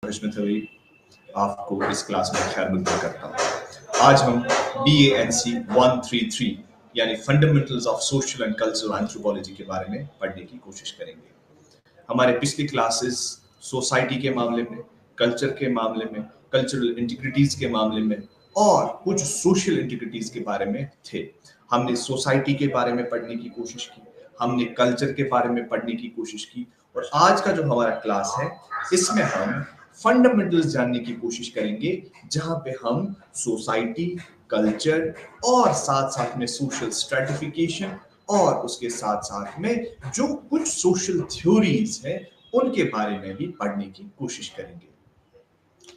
खुशनुमा आपको इस क्लास में खैर मकदम करता हूँ। आज हम BANC 133 यानी fundamentals of social and cultural anthropology के बारे में पढ़ने की कोशिश करेंगे। हमारे पिछली क्लासेस सोसाइटी के मामले में, कल्चर के मामले में, कल्चरल इंटीग्रिटीज के मामले में और कुछ सोशल इंटीग्रिटीज के बारे में थे। हमने सोसाइटी के बारे में पढ़ने की कोशिश की, हमने कल्चर के बारे में पढ़ने की कोशिश की और आज का जो हमारा क्लास है इसमें हम फंडामेंटल्स जानने की कोशिश करेंगे, जहां पे हम सोसाइटी, कल्चर और साथ साथ में सोशल स्ट्रेटिफिकेशन और उसके साथ साथ में जो कुछ सोशल थ्योरीज है उनके बारे में भी पढ़ने की कोशिश करेंगे।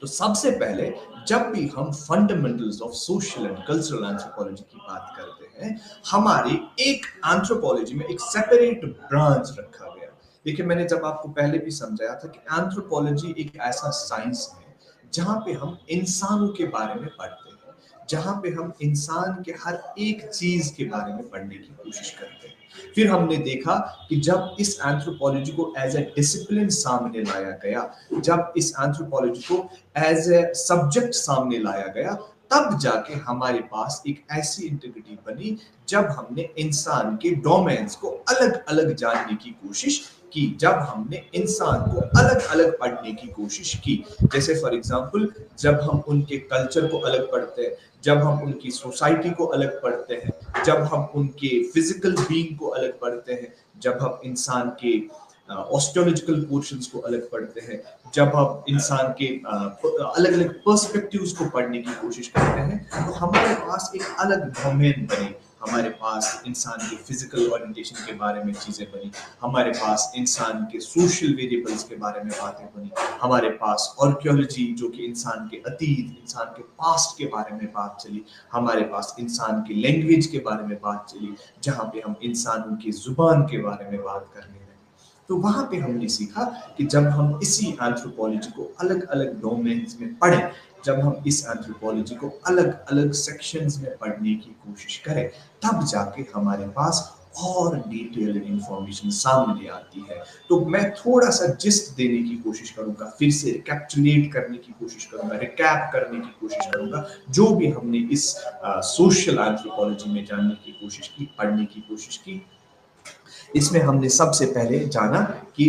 तो सबसे पहले जब भी हम fundamentals of social and cultural anthropology की बात करते हैं, हमारी एक एंथ्रोपोलॉजी में एक सेपरेट ब्रांच रखा गया। देखिए, मैंने जब आपको पहले भी समझाया था कि एंथ्रोपोलॉजी एक ऐसा साइंस है जहां पे हम इंसानों के बारे में पढ़ते हैं, जहां पे हम इंसान के हर एक चीज के बारे में पढ़ने की कोशिश करते हैं। फिर हमने देखा कि जब इस एंथ्रोपोलॉजी को एज ए डिसिप्लिन सामने लाया गया, जब इस एंथ्रोपोलॉजी को एज ए सब्जेक्ट सामने लाया गया, तब जाके हमारे पास एक ऐसी इंटीग्रिटी बनी जब हमने इंसान के डोमेन्स को अलग अलग जानने की कोशिश की, जब हमने इंसान को अलग अलग पढ़ने की कोशिश की। जैसे फॉर एग्जांपल, जब हम उनके कल्चर को अलग पढ़ते हैं, जब हम उनकी सोसाइटी को अलग पढ़ते हैं, जब हम उनके फिजिकल बीइंग को अलग पढ़ते हैं, जब हम इंसान के ऑस्टियोलॉजिकल पोर्शंस को अलग पढ़ते हैं, जब हम इंसान के अलग अलग पर्सपेक्टिव्स को पढ़ने की कोशिश करते हैं, तो हमारे पास एक अलग डोमेन बनी। हमारे पास इंसान के फिजिकल ओरिएंटेशन के बारे में चीजें बनी, हमारे पास इंसान के सोशल वेरिएबल्स के बारे में बातें बनी, हमारे पास आर्कियोलॉजी जो कि इंसान के अतीत, इंसान के पास्ट के बारे में बात चली, हमारे पास इंसान की लैंग्वेज के बारे में बात चली, जहाँ पे हम इंसानों की जुबान के बारे में बात करने लगे। तो वहां पे हमने सीखा कि जब हम इसी एंथ्रोपोलॉजी को अलग अलग डोमेन्स में पढ़ें, जब हम इस एंथ्रोपोलॉजी को अलग अलग सेक्शंस में पढ़ने की कोशिश करें, तब जाके हमारे पास और डिटेल्ड इंफॉर्मेशन सामने आती है। तो मैं थोड़ा सा जिस्ट देने की कोशिश करूंगा, फिर से रिकैप्चुलेट करने की कोशिश करूंगा, रिकैप करने की कोशिश करूंगा जो भी हमने इस सोशल एंथ्रोपोलॉजी में जानने की कोशिश की, पढ़ने की कोशिश की। इसमें हमने सबसे पहले जाना कि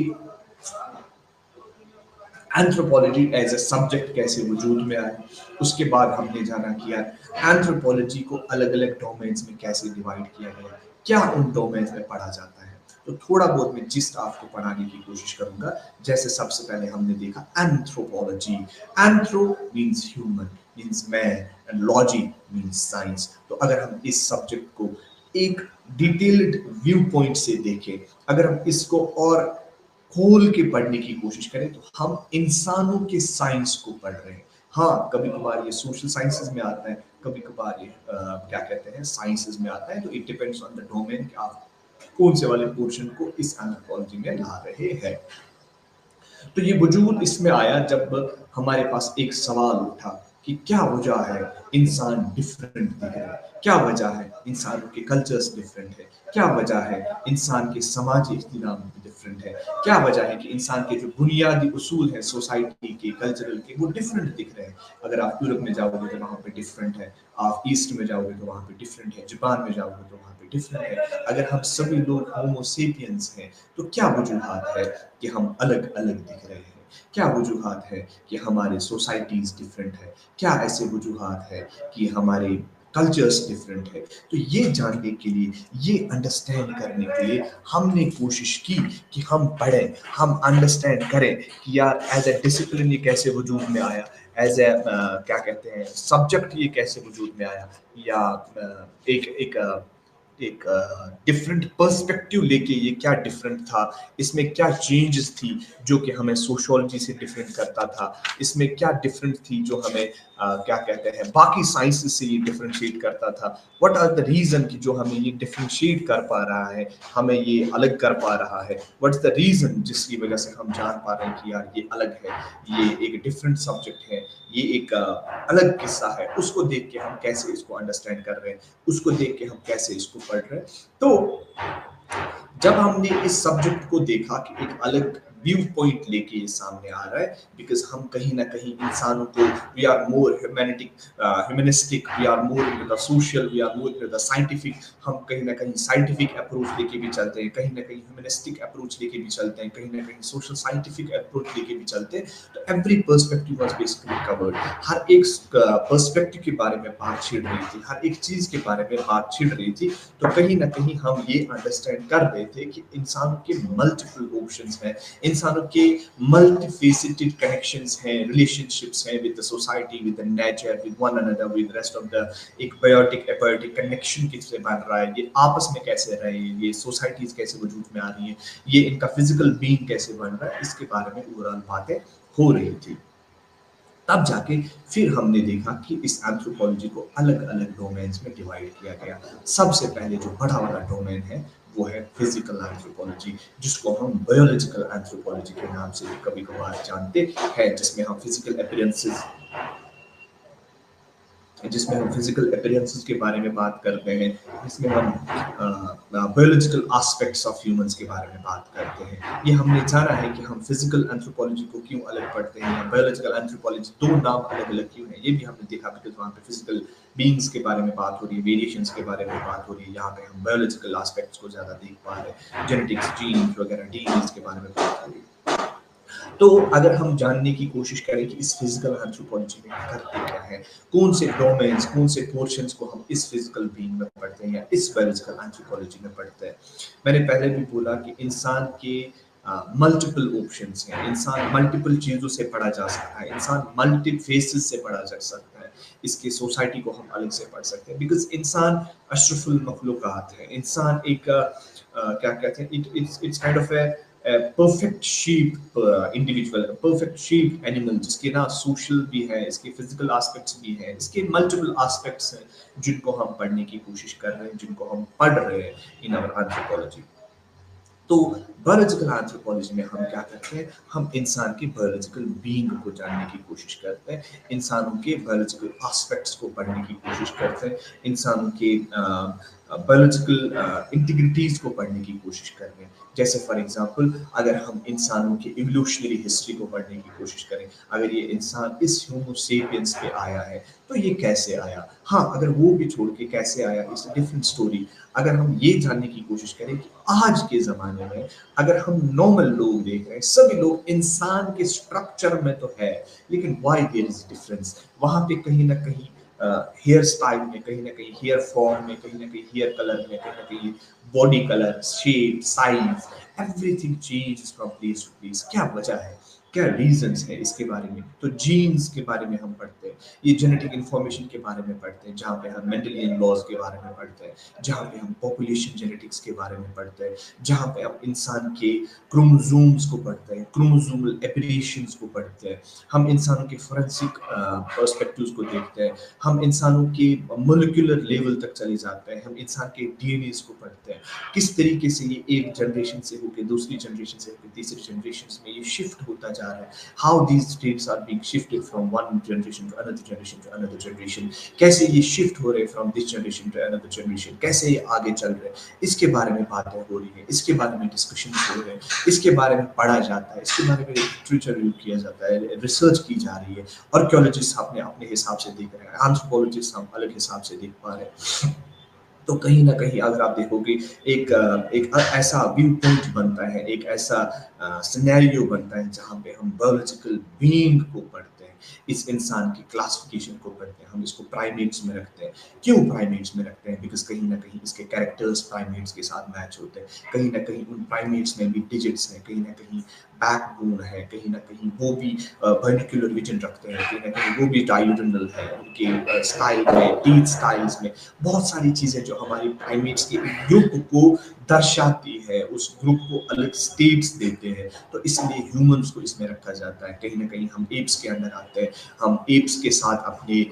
एंथ्रोपोलॉजी एज ए सब्जेक्ट कैसे वजूद में आए। उसके बाद हमने जाना कि यार एंथ्रोपोलॉजी को अलग अलग डोमेन्स में कैसे डिवाइड किया गया, क्या उन डोमेन्स में पढ़ा जाता है। तो थोड़ा बहुत मैं जिस्ट आपको पढ़ाने की कोशिश करूंगा। जैसे सबसे पहले हमने देखा anthropology. Anthro means human, means man, and logy means science. तो अगर हम इस सब्जेक्ट को एक डिटेल्ड व्यू पॉइंट से देखें, अगर हम इसको और खोल के पढ़ने की कोशिश करें, तो हम इंसानों के साइंस को पढ़ रहे हैं। हाँ, कभी कभार ये सोशल साइंसेज में आता है, कभी कभार ये क्या कहते हैं साइंसेज में आता है। तो it depends on the domain कि आप कौन से वाले पोर्शन को इस एंथ्रोपोलॉजी में ला रहे हैं। तो ये वजूद इसमें आया जब हमारे पास एक सवाल उठा कि क्या वजह है इंसान डिफरेंट दिख रहे हैं, क्या वजह है इंसानों के कल्चर्स डिफरेंट है, क्या वजह है इंसान के समाजी इख्तिलाफ डिफरेंट है, क्या वजह है कि इंसान के जो बुनियादी उसूल हैं सोसाइटी के, कल्चरल के, वो डिफरेंट दिख रहे हैं। अगर आप यूरोप में जाओगे तो वहाँ पे डिफरेंट है, आप ईस्ट में जाओगे तो वहाँ पे डिफरेंट है, जापान में जाओगे तो वहाँ पे डिफरेंट है। अगर हम सभी लोग होमो सेपियंस हैं, तो क्या वजूहात है कि हम अलग अलग दिख रहे हैं, क्या वजूहात है कि हमारे सोसाइटीज डिफरेंट है, क्या ऐसे वजूहात है कि हमारे कल्चर्स डिफरेंट है। तो ये जानने के लिए, ये अंडरस्टैंड करने के लिए हमने कोशिश की कि हम पढ़ें, हम अंडरस्टैंड करें कि यार एज ए डिसिप्लिन ये कैसे वजूद में आया, एज ए क्या कहते हैं सब्जेक्ट ये कैसे वजूद में आया, या एक डिफरेंट पर्सपेक्टिव लेके ये क्या डिफरेंट था, इसमें क्या चेंजेस थी जो कि हमें सोशियोलॉजी से डिफरेंट करता था, इसमें क्या डिफरेंट थी जो हमें क्या कहते हैं बाकी साइंसेस से ये डिफरेंशिएट करता था। व्हाट आर द रीजन कि जो हमें ये डिफरेंशिएट कर पा रहा है, हमें ये अलग कर पा रहा है। व्हाट्स द रीजन जिसकी वजह से हम जान पा रहे हैं कि यार ये अलग है, ये एक डिफरेंट सब्जेक्ट है, ये एक अलग किस्सा है। उसको देख के हम कैसे इसको अंडरस्टैंड कर रहे हैं, उसको देख के हम कैसे इसको पढ़ रहे हैं। तो जब हमने इस सब्जेक्ट को देखा कि एक अलग व्यू पॉइंट लेके ये सामने आ रहा है, बिकॉज हम कहीं ना कहीं इंसानों को, we are more humanistic, we are more into the social, we are more into the scientific. हम कहीं ना कहीं साइंटिफिक अप्रोच लेके भी चलते हैं, कहीं ना कहीं ह्यूमनिस्टिक अप्रोच लेके भी चलते हैं, कहीं ना कहीं सोशल साइंटिफिक अप्रोच लेके भी चलते हैं। तो every perspective was basically covered. हर एक पर्सपेक्टिव के बारे में बात छिड़ रही थी, हर एक चीज के बारे में बात छिड़ रही थी। तो कहीं ना कहीं हम ये अंडरस्टैंड कर रहे थे कि इंसानों के मल्टीपल ऑप्शंस हैं, इंसानों के मल्टीफेसिटेड कनेक्शंस हैं, रिलेशनशिप्स हैं with the society, with the nature, with one another, with rest of the, एक बायोटिक एबायोटिक कनेक्शन किससे बन रहा है, ये आपस में कैसे रहे, ये सोसाइटीज कैसे वजूद में आ रही हैं, ये इनका फिजिकल बीइंग कैसे बन रहा है, इसके बारे में ओवरऑल बातें हो रही थी। तब जाके फिर हमने देखा कि इस एंथ्रोपोलॉजी को अलग अलग डोमेन्स में डिवाइड किया गया। सबसे पहले जो बड़ा वाला डोमेन है वो है फिजिकल एंथ्रोपोलॉजी, जिसको हम बायोलॉजिकल एंथ्रोपोलॉजी के नाम से कभी कभार जानते हैं, जिसमें हम फिजिकल अपीयरेंसेस के बारे में बात करते हैं, जिसमें हम बायोलॉजिकल एस्पेक्ट्स ऑफ ह्यूमंस के बारे में बात करते हैं। ये हमने जाना है कि हम फिजिकल एंथ्रोपोलॉजी को क्यों अलग पढ़ते हैं, या बायोलॉजिकल एंथ्रोपोलॉजी, दो नाम अलग अलग क्यों हैं, ये भी हमने देखा, बिकॉज वहाँ पे फिजिकल बीइंग्स के बारे में बात हो रही है, वेरिएशंस के बारे में बात हो रही है, यहाँ पे हम बायोलॉजिकल एस्पेक्ट्स को ज़्यादा देख पा रहे हैं, जेनेटिक्स, जीन्स वगैरह, डीएनए के बारे में बात हो रही है। तो अगर हम जानने की कोशिश करें कि इस फिजिकल एंथ्रोपोलॉजी में करते क्या है, कौन से डोमेन्स, कौन से पोर्शंस को हम इस फिजिकल बीइंग में पढ़ते हैं या इस बायोलॉजिकल एंथ्रोपोलॉजी में पढ़ते हैं। मैंने पहले भी बोला कि इंसान के मल्टीपल ऑप्शंस हैं, इंसान मल्टीपल चीज़ों से पढ़ा जा सकता है, इंसान मल्टी फेसेस से पढ़ा जा सकता है, इसके सोसाइटी को हम अलग से पढ़ सकते हैं, बिकॉज इंसान अशरफुल मखलूकात है। इंसान एक क्या कहते हैं, it's kind of a perfect sheep individual, perfect sheep animal, जिसके ना सोशल भी है, इसके फिजिकल एस्पेक्ट्स भी हैं, इसके मल्टीपल एस्पेक्ट्स हैं, जिनको हम पढ़ने की कोशिश कर रहे हैं, जिनको हम पढ़ रहे हैं इन आवर एंथ्रोपोलॉजी। तो बायोलॉजिकल एंथ्रोपोलॉजी में हम क्या करते हैं, हम इंसान के बायोलॉजिकल बीइंग को जानने की कोशिश करते हैं, इंसानों के बायोलॉजिकल एस्पेक्ट्स को पढ़ने की कोशिश करते हैं, इंसानों के बायोलॉजिकल इंटीग्रिटीज को पढ़ने की कोशिश करते हैं। जैसे फॉर एग्जांपल, अगर हम इंसानों की इवोल्यूशनरी हिस्ट्री को पढ़ने की कोशिश करें, अगर ये इंसान इस होमो सेपियंस पे आया है तो ये कैसे आया, हाँ अगर वो भी छोड़ के कैसे आया, इट्स अ डिफरेंट स्टोरी। अगर हम ये जानने की कोशिश करें कि आज के ज़माने में अगर हम नॉर्मल लोग देख रहे हैं, सभी लोग इंसान के स्ट्रक्चर में तो है, लेकिन व्हाई देयर इज डिफरेंस, वहाँ पे कहीं ना कहीं हेयर स्टाइल में, कहीं ना कहीं हेयर फॉर्म में, कहीं ना कहीं हेयर कलर में, कहीं ना कहीं body colour, shape, size, everything changes from place to place. क्या वजह है, क्या रीजंस है इसके बारे में। तो जीन्स के बारे में हम पढ़ते हैं, ये जेनेटिक इंफॉर्मेशन के बारे में पढ़ते हैं, जहाँ पे हम मेंडेलियन लॉज के बारे में पढ़ते हैं, जहाँ पे हम पॉपुलेशन जेनेटिक्स के बारे में पढ़ते हैं, जहाँ पे हम इंसान के क्रोमोसोम्स को पढ़ते हैं, क्रोमोसोमल एब्रेशंस को पढ़ते हैं, हम इंसानों के फोरेंसिक पर्सपेक्टिव्स को देखते हैं, हम इंसानों के मोलिकुलर लेवल तक चले जाते हैं, हम इंसान के डीएनए को पढ़ते हैं, किस तरीके से ये एक जनरेशन से होकर दूसरी जनरेशन से होकर तीसरी जनरेशन में ये शिफ्ट होता जा रहा है, how these states are being shifted from one generation to another generation to another generation, कैसे ये शिफ्ट हो रहे हैं from this generation to another generation, कैसे ये आगे चल रहे हैं, इसके बारे में बातें हो रही है, इसके बारे में डिस्कशन हो रहे हैं, इसके बारे में पढ़ा जाता है, इसके बारे में लिटरेचर रिव्यू किया जाता है, रिसर्च की जा रही है। आर्कियोलॉजिस्ट अपने अपने हिसाब से देख रहे हैं, एंथ्रोपोलॉजिस्ट हम अलग हिसाब से देख पा रहे हैं। तो कहीं ना कहीं अगर आप देखोगे एक ऐसा व्यू पॉइंट बनता है, एक ऐसा सिनेरियो बनता है जहाँ पे हम बायोलॉजिकल बीइंग को पढ़ते हैं, इस इंसान की क्लासिफिकेशन को पढ़ते हैं, हम इसको प्राइमेट्स में रखते हैं। क्यों प्राइमेट्स में रखते हैं, बिकॉज कहीं ना कहीं इसके कैरेक्टर्स प्राइमेट्स के साथ मैच होते हैं, कहीं ना कहीं उन प्राइमेट्स में भी डिजिट्स हैं, कहीं ना कहीं बैकबोन है, कहीं ना कहीं वो भी वर्निकुलर विजन रखते हैं, कहीं ना कहीं वो भी डायोडनल है, उनके स्टाइल में, टीथ स्टाइल्स में बहुत सारी चीज़ें जो हमारी प्राइमेट्स के ग्रुप को दर्शाती है, उस ग्रुप को अलग स्टेट्स देते हैं। तो इसलिए ह्यूमंस को इसमें रखा जाता है। कहीं ना कहीं हम एप्स के अंदर आते हैं, हम एप्स के साथ अपने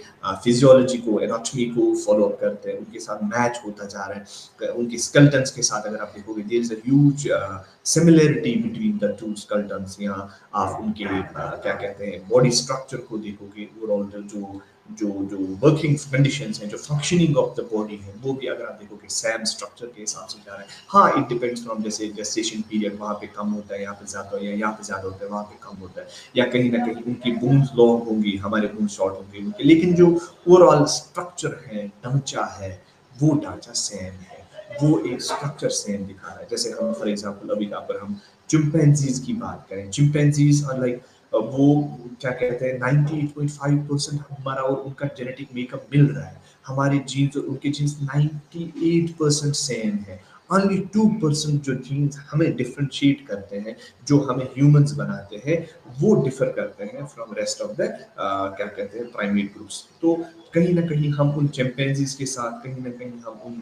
फिजियोलॉजी को, एनाटॉमी को फॉलो अप करते हैं, उनके साथ मैच होता जा रहा है, उनके स्केलेटन्स के साथ। अगर आप देखोगे there is a huge similarity between the two skeletons. यहाँ आप उनके क्या कहते हैं बॉडी स्ट्रक्चर को देखोगे, ओवरऑल जो जो जो वर्किंग कंडीशंस हैं, जो फंक्शनिंग ऑफ द बॉडी है, वो भी अगर आप देखोगे सेम स्ट्रक्चर के हिसाब से जा रहा है। हाँ, इट डिपेंड्स फ्रॉम, जैसे जेस्टेशन पीरियड वहाँ पे कम होता है, यहाँ पे ज़्यादा, या यहाँ पे ज़्यादा होता है, वहाँ पे कम होता है, या कहीं ना कहीं उनकी बोन्स लॉन्ग होंगी, हमारे बोन्स शॉर्ट होंगे उनके, लेकिन जो ओवरऑल स्ट्रक्चर है, ढांचा है, वो ढांचा सेम है, वो एक स्ट्रक्चर सेम दिखा रहा है। जैसे हम फॉर एग्जांपल अभी यहाँ पर हम चिंपैंजीज की बात करें, चिंपैंजीज आर लाइक वो क्या कहते हैं 98.5% हमारा और उनका जेनेटिक मेकअप मिल रहा है, हमारे जीन्स और उनके जीन्स 98% सेम है। ओनली 2% जो जीन्स हमें डिफरेंशिएट करते हैं, जो हमें ह्यूमंस बनाते हैं, वो डिफर करते हैं फ्रॉम रेस्ट ऑफ द क्या कहते हैं प्राइमेट ग्रुप्स। तो कहीं ना कहीं हम उन चिंपैंजीज के साथ, कहीं ना कहीं हम उन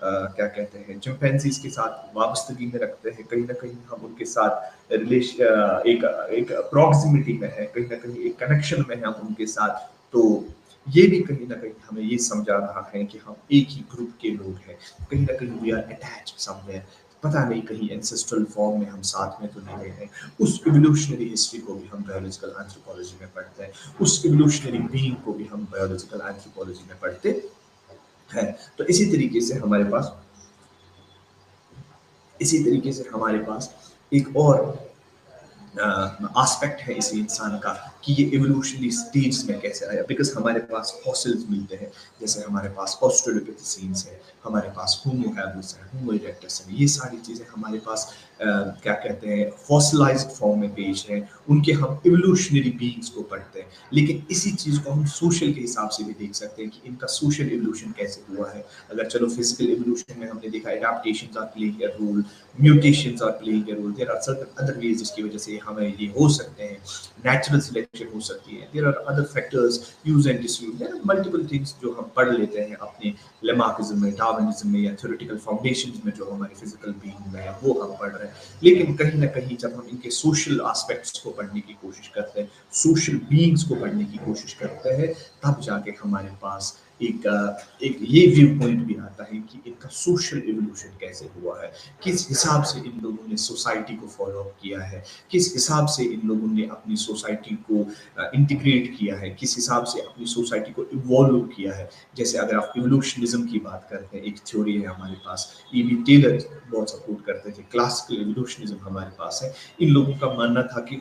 क्या कहते हैं चिंपैंजीज के साथ वाबस्तगी में रखते हैं, कहीं ना कहीं हम उनके साथ एक एक प्रॉक्सिमिटी में है, कहीं ना कहीं एक कनेक्शन में है हम उनके साथ। तो ये भी कहीं ना कहीं हमें ये समझा रहा है कि हम एक ही ग्रुप के लोग हैं, कहीं ना कहीं वी आर अटैच्ड समवेयर, पता नहीं कहीं एंसेस्ट्रल फॉर्म में हम साथ में तो नहीं रहे हैं। उस इवोल्यूशनरी हिस्ट्री को भी हम बायोलॉजिकल एंथ्रोपोलॉजी में पढ़ते हैं, उस इवोल्यूशनरी बीइंग को भी हम बायोलॉजिकल एंथ्रोपोलॉजी में पढ़ते हैं। तो इसी तरीके से हमारे पास एक और एस्पेक्ट है इसी इंसान का कि ये इवोल्यूशनरी स्टेज में कैसे आया। बिकॉज हमारे पास फॉसिल्स मिलते हैं, जैसे हमारे पास ऑस्ट्रेलोपिथेसीन्स है, हमारे पास होमो हैबिलिस है, होमो इरेक्टस है, ये सारी चीज़ें हमारे पास क्या कहते हैं फॉसिलाइज्ड फॉर्म में पेश हैं, उनके हम इवोल्यूशनरी बीइंग्स को पढ़ते हैं। लेकिन इसी चीज़ को हम सोशल के हिसाब से भी देख सकते हैं कि इनका सोशल इवोल्यूशन कैसे हुआ है। अगर चलो फिजिकल इवोल्यूशन में हमने देखा adaptations are playing a role, mutations are playing a role, there are certain other ways जिसकी वजह से हमें ये हो सकते हैं, नेचुरल सिलेक्शन हो सकती है, there are other factors, use and disuse, there are multiple things जो हम पढ़ लेते हैं अपने लेमार्किज्म में, डार्विनिज्म में, या थ्योरेटिकल फाउंडेशंस में जो हमारी फिजिकल बीइंग में है वो हम पढ़ रहे हैं। लेकिन कहीं ना कहीं जब हम इनके सोशल एस्पेक्ट्स को पढ़ने की कोशिश करते हैं, सोशल बीइंग्स को पढ़ने की कोशिश करते हैं, तब जाके हमारे पास एक ये व्यू पॉइंट भी आता है कि इनका सोशल इवोल्यूशन कैसे हुआ है, किस हिसाब से इन लोगों ने सोसाइटी को फॉलो अप किया है, किस हिसाब से इन लोगों ने अपनी सोसाइटी को इंटीग्रेट किया है, किस हिसाब से अपनी सोसाइटी को इवॉल्व किया है। जैसे अगर आप इवोल्यूशनिज्म की बात करते हैं, एक थ्योरी है हमारे पास, ई.बी. टेलर बहुत सपोर्ट करते थे, क्लासिकल इवोल्यूशनिज्म हमारे पास है। इन लोगों का मानना था कि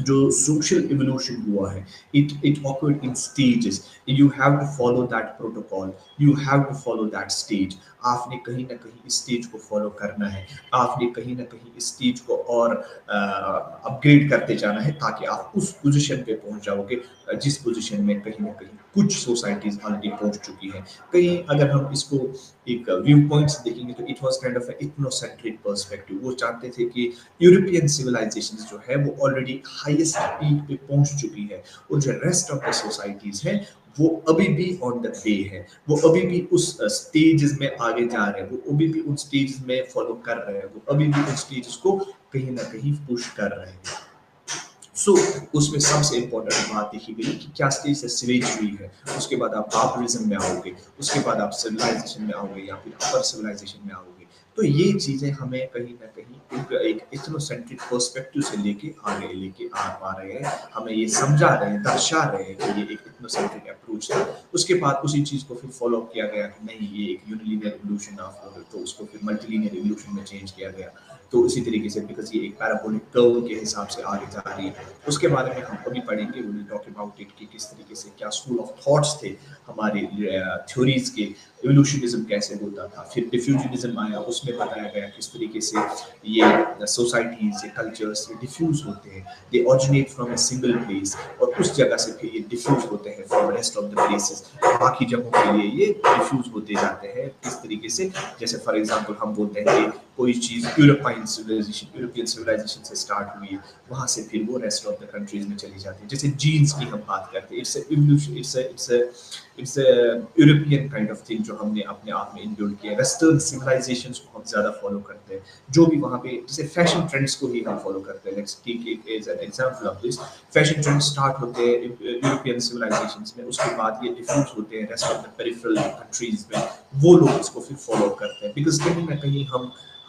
जो सोशल इवोल्यूशन हुआ है, it occurred in stages, you have to follow that protocol, you have to follow that stage। आपने कहीं ना कहीं इस स्टेज को फॉलो करना है, आपने कहीं ना कहीं इस स्टेज को और अपग्रेड करते जाना है, ताकि आप उस पोजीशन पे पहुंच जाओगे जिस पोजीशन में कहीं ना कहीं कुछ सोसाइटीज ऑलरेडी पहुंच चुकी हैं। कहीं अगर हम इसको एक व्यू पॉइंट से देखेंगे तो it was kind of ethnocentric perspective. वो चाहते थे कि यूरोपियन सिविलाइजेशन जो है वो ऑलरेडी हाईएस्ट पीक पे पहुंच चुकी है, और जो रेस्ट ऑफ द सोसाइटीज हैं वो अभी भी ऑन द वे है, वो अभी भी उस स्टेजेस में आगे जा रहे हैं, वो अभी भी उन स्टेजेस में फॉलो कर रहे हैं, वो अभी भी उन स्टेजेस को कहीं ना कहीं पुश कर रहे हैं। सो उसमें सबसे इम्पोर्टेंट बात देखी गई कि क्या स्टेज से सिवेजरी है, उसके बाद आप बार्बरिज्म में आओगे, उसके बाद आप सिविलाइजेशन में आओगे, या फिर अपर सिविलाइजेशन में आओगे। तो ये चीजें हमें कहीं ना कहीं एक इथनोसेंट्रिक पर्सपेक्टिव से लेके आ पा रहे हैं, हमें ये समझा रहे हैं, दर्शा रहे हैं कि ये एक इथनोसेंट्रिक अप्रोच था। उसके बाद उसी चीज को फिर फॉलो किया गया कि नहीं ये एक यूनिलीनियर इवोल्यूशन ऑफ, तो उसको फिर मल्टीलीनियर इवोल्यूशन में चेंज किया गया। तो इसी तरीके से बिकॉज ये एक पैराबोलिक कर्व के हिसाब से आगे जा रही है, उसके बारे में हम कभी पढ़ेंगे, we will talk about it कि किस तरीके से क्या स्कूल ऑफ थॉट्स थे हमारे थ्योरीज के, इवोल्यूशनिज्म कैसे होता था, फिर डिफ्यूजनिज्म आया, उसमें बताया गया किस तरीके से ये सोसाइटीज, ये कल्चर्स ये डिफ्यूज होते हैं, they originate from a single place, और उस जगह से फिर ये डिफ्यूज होते हैं from rest of the places, बाकी जगहों के लिए ये डिफ्यूज होते जाते हैं। किस तरीके से, जैसे फॉर एग्जांपल हम बोलते हैं कि कोई चीज़ यूरोपियन सिविलाइजेशन से स्टार्ट हुई, वहाँ से फिर वो रेस्ट ऑफ द कंट्रीज में चली जाती है। जैसे जीन्स की हम बात करते हैं, it's European kind of thing जो हमने अपने आप में इंक्लूड किया। वेस्टर्न सिविलाइजेशंस को हम ज़्यादा फॉलो करते हैं, जो भी वहाँ पे जैसे फैशन ट्रेंड्स को ही हम फॉलो करते हैं। Let's take it as an example of this, fashion trends start होते हैं यूरोपियन सिविलाइजेशंस में, उसके बाद ये डिफ्यूज होते हैं rest of the peripheral countries में, वो लोग इसको फिर फॉलो करते हैं। बिकॉज कहीं ना कहीं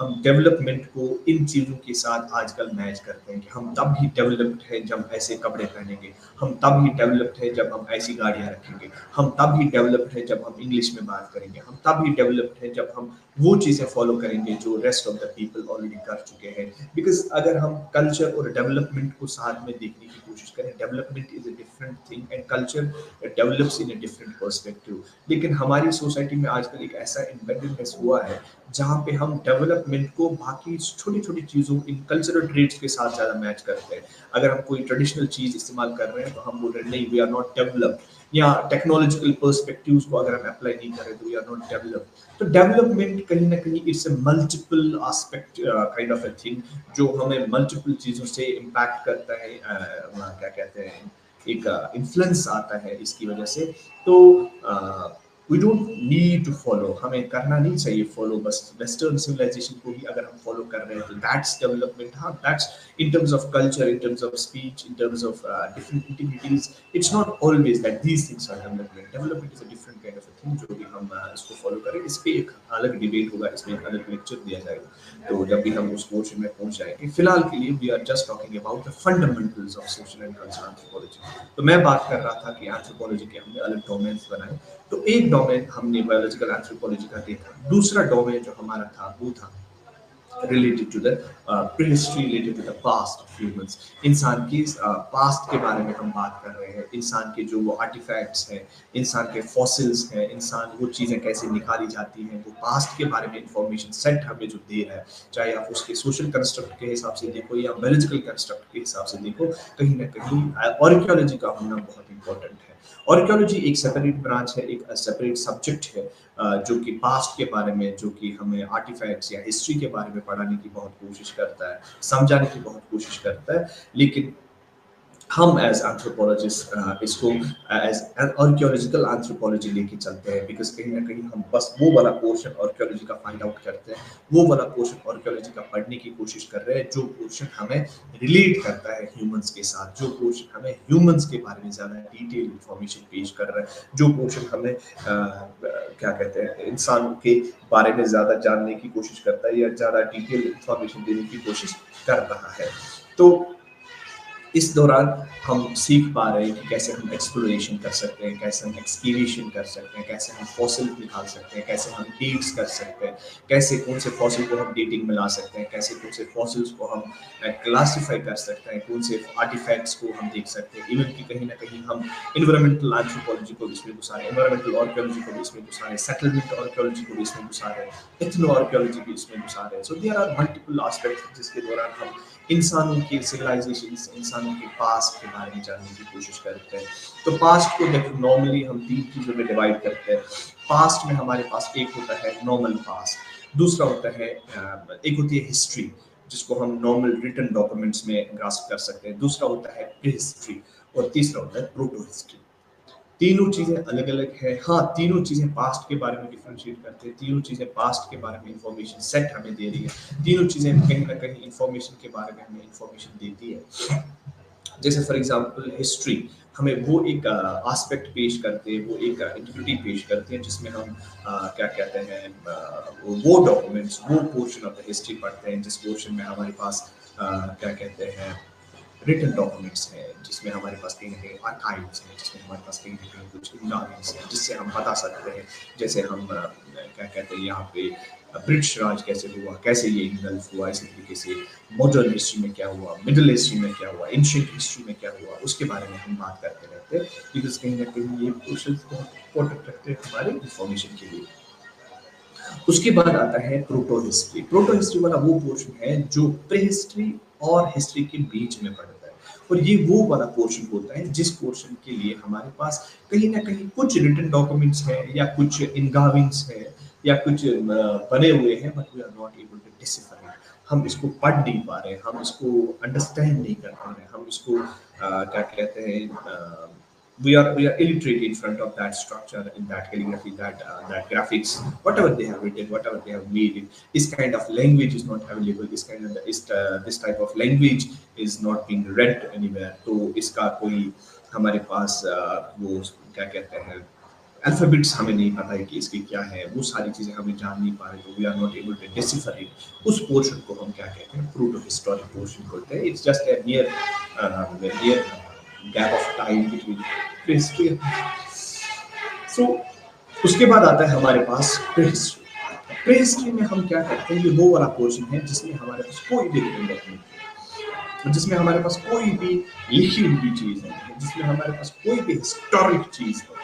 हम डेवलपमेंट को इन चीज़ों के साथ आजकल मैच करते हैं कि हम तब ही डेवलप्ड हैं जब ऐसे कपड़े पहनेंगे, हम तब ही डेवलप्ड हैं जब हम ऐसी गाड़ियाँ रखेंगे, हम तब ही डेवलप्ड हैं जब हम इंग्लिश में बात करेंगे, हम तब ही डेवलप्ड हैं जब हम वो चीज़ें फॉलो करेंगे जो rest of the people already कर चुके हैं। बिकॉज अगर हम कल्चर और डेवलपमेंट को साथ में देखने की कोशिश करें, development is a different thing and culture develops in a different perspective. लेकिन हमारी सोसाइटी में आजकल एक ऐसा इम्बेडेडनेस हुआ है जहाँ पे हम डेवलपमेंट को बाकी छोटी छोटी चीज़ों इन कल्चरल ट्रेड्स के साथ ज़्यादा मैच करते हैं। अगर हम कोई ट्रेडिशनल चीज़ इस्तेमाल कर रहे हैं तो हम बोल रहे हैं नहीं, वी आर नॉट डेवलप्ड, या टेक्नोलॉजिकल पर्सपेक्टिव्स को अगर हम अप्लाई नहीं कर रहे तो वी आर नॉट डेवलप्ड। तो डेवलपमेंट कहीं ना कहीं it's a multiple aspect kind of a thing जो हमें मल्टीपल चीज़ों से इम्पैक्ट करता है, क्या कहते हैं, एक इन्फ्लुएंस आता है इसकी वजह से। तो we don't need to follow, हमें करना नहीं चाहिए फॉलो बस वेस्टर्न सिविलाइजेशन को भी अगर हम फॉलो कर रहे हैं तो दैट्स डेवलपमेंट। हाँ, that's in terms of culture, in terms of speech, in terms of different activities. It's not always that these things are development. Development is a different kind of a thing जो भी हम इसको follow करें। इस पे एक अलग debate होगा, इसमें एक अलग लेक्चर दिया जाएगा तो जब भी हम उस पोर्शन में पहुंच जाएंगे। फिलहाल के लिए we are just talking about the fundamentals of social and cultural anthropology. तो मैं बात कर रहा था कि एंथ्रोपोलॉजी के हमने अलग डोमेन्स बनाए। तो एक डोमेन हमने बायोलॉजिकल एंथ्रोपोलॉजी का देखा, दूसरा डोमेन जो हमारा था वो था related to the prehistory, related to the past of humans। इंसान की पास्ट के बारे में हम बात कर रहे हैं, इंसान के जो वो आर्टिफैक्ट्स हैं, इंसान के फॉसिल्स हैं, इंसान वो चीज़ें कैसे निकाली जाती हैं, वो पास्ट के बारे में इंफॉर्मेशन सेट हमें जो दे रहा है, चाहे आप उसके सोशल कंस्ट्रक्ट के हिसाब से देखो या बायोलॉजिकल कंस्ट्रक्ट के हिसाब से देखो, कहीं ना कहीं आर्कियोलॉजी का होना बहुत इंपॉर्टेंट है। आर्कियोलॉजी एक सेपरेट ब्रांच है, एक सेपरेट सब्जेक्ट है जो कि पास्ट के बारे में, जो कि हमें आर्टिफैक्ट्स या हिस्ट्री के बारे में पढ़ाने की बहुत कोशिश करता है, समझाने की बहुत कोशिश करता है। लेकिन हम एज एंथ्रोपोलॉजिस्ट इसको एज आर्कियोलॉजिकल एंथ्रोपोलॉजी लेके चलते हैं। बिकॉज कहीं ना कहीं हम बस वो वाला पोर्शन आर्कियोलॉजी का फाइंड आउट करते हैं, वो वाला पोर्शन आर्कियोलॉजी का पढ़ने की कोशिश कर रहे हैं जो पोर्शन हमें रिलेट करता है ह्यूमंस के साथ, जो पोर्शन हमें ह्यूमंस के बारे में ज़्यादा डिटेल इंफॉर्मेशन पेश कर रहा है, जो पोर्शन हमें क्या कहते हैं, इंसान के बारे में ज़्यादा जानने की कोशिश करता है या ज़्यादा डिटेल इंफॉर्मेशन देने की कोशिश कर रहा है। तो इस दौरान हम सीख पा रहे हैं कि कैसे हम एक्सप्लोरेशन कर सकते हैं, कैसे हम एक्सकेवेशन कर सकते हैं, कैसे हम फॉसिल निकाल सकते हैं, कैसे हम डेट्स कर सकते हैं, कैसे कौन से फॉसिल को हम डेटिंग में ला सकते हैं, कैसे कौन से फॉसिल्स को हम क्लासीफाई कर सकते हैं, कौन से आर्टिफैक्ट्स को हम देख सकते हैं। इवन कि कहीं ना कहीं हम इन्वायरमेंटल एंथ्रोपोलॉजी को भी इसमें घुसा रहे हैं, इन्वायरमेंटल आर्कियोलॉजी को भी इसमें घुसा रहे हैं, सेटलमेंट आर्कियोलॉजी को भी इसमें घुसा रहे हैं, एथनो आर्कियोलॉजी भी इसमें घुसा रहे हैं। So there are multiple aspects जिसके दौरान हम इंसानों के सिविलाइजेशन, इंसानों के पास्ट के बारे में जानने की कोशिश करते हैं। तो पास्ट को देखो नॉर्मली हम 3 चीज़ों में डिवाइड करते हैं। पास्ट में हमारे पास एक होता है नॉर्मल पास्ट, दूसरा होता है एक होती है हिस्ट्री जिसको हम नॉर्मल रिटन डॉक्यूमेंट्स में ग्रास्प कर सकते हैं, दूसरा होता है प्री हिस्ट्री और तीसरा होता है प्रोटो हिस्ट्री। तीनों चीजें अलग अलग है। हाँ, तीनों चीजें पास्ट के बारे में डिफरेंशिएट करते हैं, तीनों चीजें पास्ट के बारे में इंफॉर्मेशन सेट हमें दे रही है, तीनों चीजें कहीं ना कहीं इंफॉर्मेशन के बारे में हमें इंफॉर्मेशन देती है। जैसे फॉर एग्जांपल हिस्ट्री हमें वो एक एस्पेक्ट पेश करते हैं, वो एक एंटिटी पेश करते हैं जिसमें हम क्या कहते हैं, वो डॉक्यूमेंट्स, वो पोर्शन ऑफ द हिस्ट्री पढ़ते हैं जिस पोर्शन में हमारे पास क्या कहते हैं रिटन डॉक्यूमेंट्स हैं, जिसमें हमारे पास कहीं ना कहीं आर्काइव्स हैं, जिसमें हमारे पास कहीं ना कहीं कुछ इन्फॉर्मेशन है जिससे हम बता सकते हैं। जैसे हम क्या कहते हैं यहाँ पे ब्रिटिश राज कैसे हुआ, कैसे ये इन्वेल्व हुआ, इसी तरीके से मॉडर्न हिस्ट्री में क्या हुआ, मिडिल हिस्ट्री में क्या हुआ, एंशिएंट हिस्ट्री में क्या हुआ, उसके बारे में हम बात करते रहते हैं। बिकॉज कहीं ना कहीं ये क्वेश्चंस बहुत इंपॉर्टेंट रखते हैं हमारे इंफॉर्मेशन के लिए। उसके बाद आता है प्रोटो हिस्ट्री। प्रोटो हिस्ट्री वाला वो पोर्शन है जो प्री हिस्ट्री और हिस्ट्री के बीच में पड़ता है, और ये वो वाला पोर्शन होता है जिस पोर्शन के लिए हमारे पास कहीं ना कहीं कुछ रिटन डॉक्यूमेंट्स हैं या कुछ इनगाविंग्स हैं या कुछ बने हुए हैं, but we are not able to decipher it. हम इसको पढ़ नहीं पा रहे, हम इसको अंडरस्टैंड नहीं कर पा रहे, हम इसको क्या कहते हैं, we are illiterate in front of that structure, in that calligraphy, that graphics, whatever they have written, whatever they have made it. This kind of language is not available, this type of language is not being read anywhere। तो इसका कोई हमारे पास वो क्या कहते हैं alphabets हमें नहीं पता है कि इसकी क्या है, वो सारी चीज़ें हमें जान नहीं पा रहे, तो we are not able to decipher it. उस पोर्शन को हम क्या कहते हैं, प्रोटो हिस्टोरिक पोर्शन बोलते हैं। It's just a near gap of time between history. So उसके बाद आता है हमारे पास प्रीहिस्ट्री। प्रीहिस्ट्री में हम क्या करते हैं, ये वो वाला पोर्शन है जिसमें हमारे पास कोई भी रिटन डॉक्यूमेंट, जिसमें हमारे पास कोई भी लिखी हुई चीज है, जिसमें हमारे पास कोई भी हिस्टोरिक चीज है।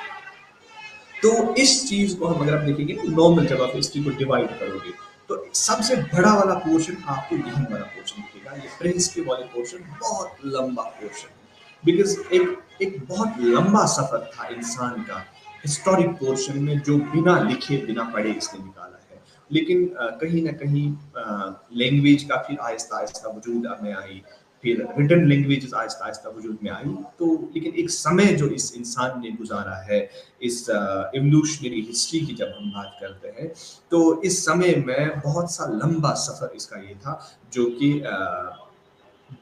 तो इस चीज को हम अगर आप देखेंगे ना, नॉर्मल जब आप हिस्ट्री को डिवाइड करोगे तो सबसे बड़ा वाला पोर्शन आपको यही वाला पोर्शन दिखेगा। ये प्रीहिस्ट्री वाले पोर्शन बहुत लंबा पोर्शन, बिकॉज एक एक बहुत लंबा सफर था इंसान का हिस्टोरिक पोर्शन में, जो बिना लिखे बिना पढ़े इसने निकाला है। लेकिन कहीं ना कहीं लैंग्वेज का फिर आहिस्ता आहिस्ता वजूद में आई, फिर रिटन लैंग्वेजेस आहिस्ता आहिस्ता वजूद में आई। तो लेकिन एक समय जो इस इंसान ने गुजारा है, इस एवोल्यूशनरी हिस्ट्री की जब हम बात करते हैं, तो इस समय में बहुत सा लंबा सफर इसका ये था, जो कि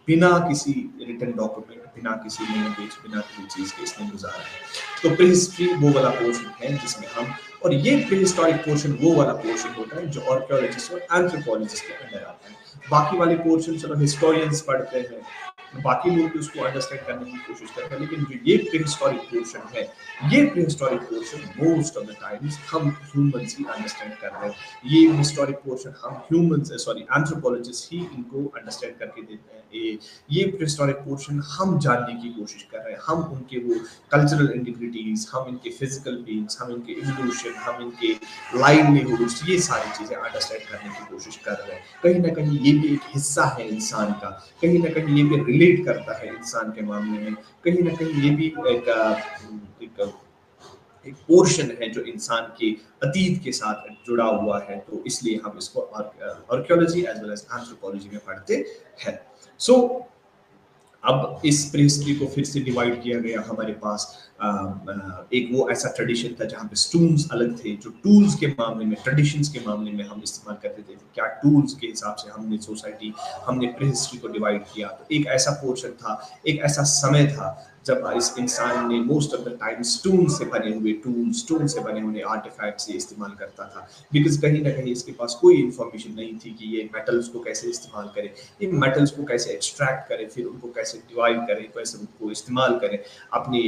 बिना किसी रिटन डॉक्यूमेंट, बिना किसी लैंग्वेज, बिना किसी चीज के इसने गुजारा है। तो प्रीहिस्ट्री वो वाला पोर्शन है जिसमें हम, और ये प्रीहिस्टोरिक पोर्शन वो वाला पोर्शन होता है जो आर्कियोलॉजिस्ट और एंथ्रोपोलॉजिस्ट के अंदर आता है। बाकी वाले पोर्शन चलो हिस्टोरियंस पढ़ते हैं, बाकी लोग भी उसको अंडरस्टैंड करने की कोशिश करते हैं, लेकिन जो ये प्रीहिस्टोरिक पोर्शन है, ये prehistoric portion most of the times हम ह्यूमंस ही अंडरस्टैंड कर रहे हैं। ये हिस्टोरिक पोर्शन हम ह्यूमंस एंथ्रोपोलॉजिस्ट ही इनको अंडरस्टैंड करके देते हैं। ये प्रीहिस्टोरिक पोर्शन हम जानने की कोशिश कर रहे हैं, हम उनके वो कल्चरल इंटीग्रिटीज, हम इनके फिजिकल बीइंग्स, हम इनके इवोल्यूशन, हम इनके लाइवलीहुड्स, ये सारी चीजें अंडरस्टैंड करने की कोशिश कर रहे हैं। कहीं ना कहीं ये भी एक हिस्सा है इंसान का, कहीं ना कहीं ये भी रिलेट करता है इंसान के मामले में, कहीं ना कहीं ये भी एक पोर्शन है जो इंसान के अतीत के साथ जुड़ा हुआ है। तो इसलिए हम इसको archaeology as well as anthropology में पढ़ते हैं। सो अब इस प्रीहिस्ट्री को फिर से डिवाइड किया गया। हमारे पास एक वो ऐसा ट्रेडिशन था जहाँ पे स्टूल्स अलग थे, जो टूल्स के मामले में, ट्रेडिशंस के मामले में हम इस्तेमाल करते थे, क्या टूल्स के हिसाब से हमने सोसाइटी, हमने प्रीहिस्ट्री को डिवाइड किया। तो एक ऐसा पोर्शन था, एक ऐसा समय था जब इस इंसान ने most of the time stone से बने हुए टूल्स, स्टोन से बने हुए आर्टिफैक्ट से इस्तेमाल करता था, बिकॉज कहीं ना कहीं इसके पास कोई इंफॉर्मेशन नहीं थी कि ये मेटल्स को कैसे इस्तेमाल करे, इन मेटल्स को कैसे एक्सट्रैक्ट करे, फिर उनको कैसे डिवाइड करे, कैसे उनको इस्तेमाल करे अपनी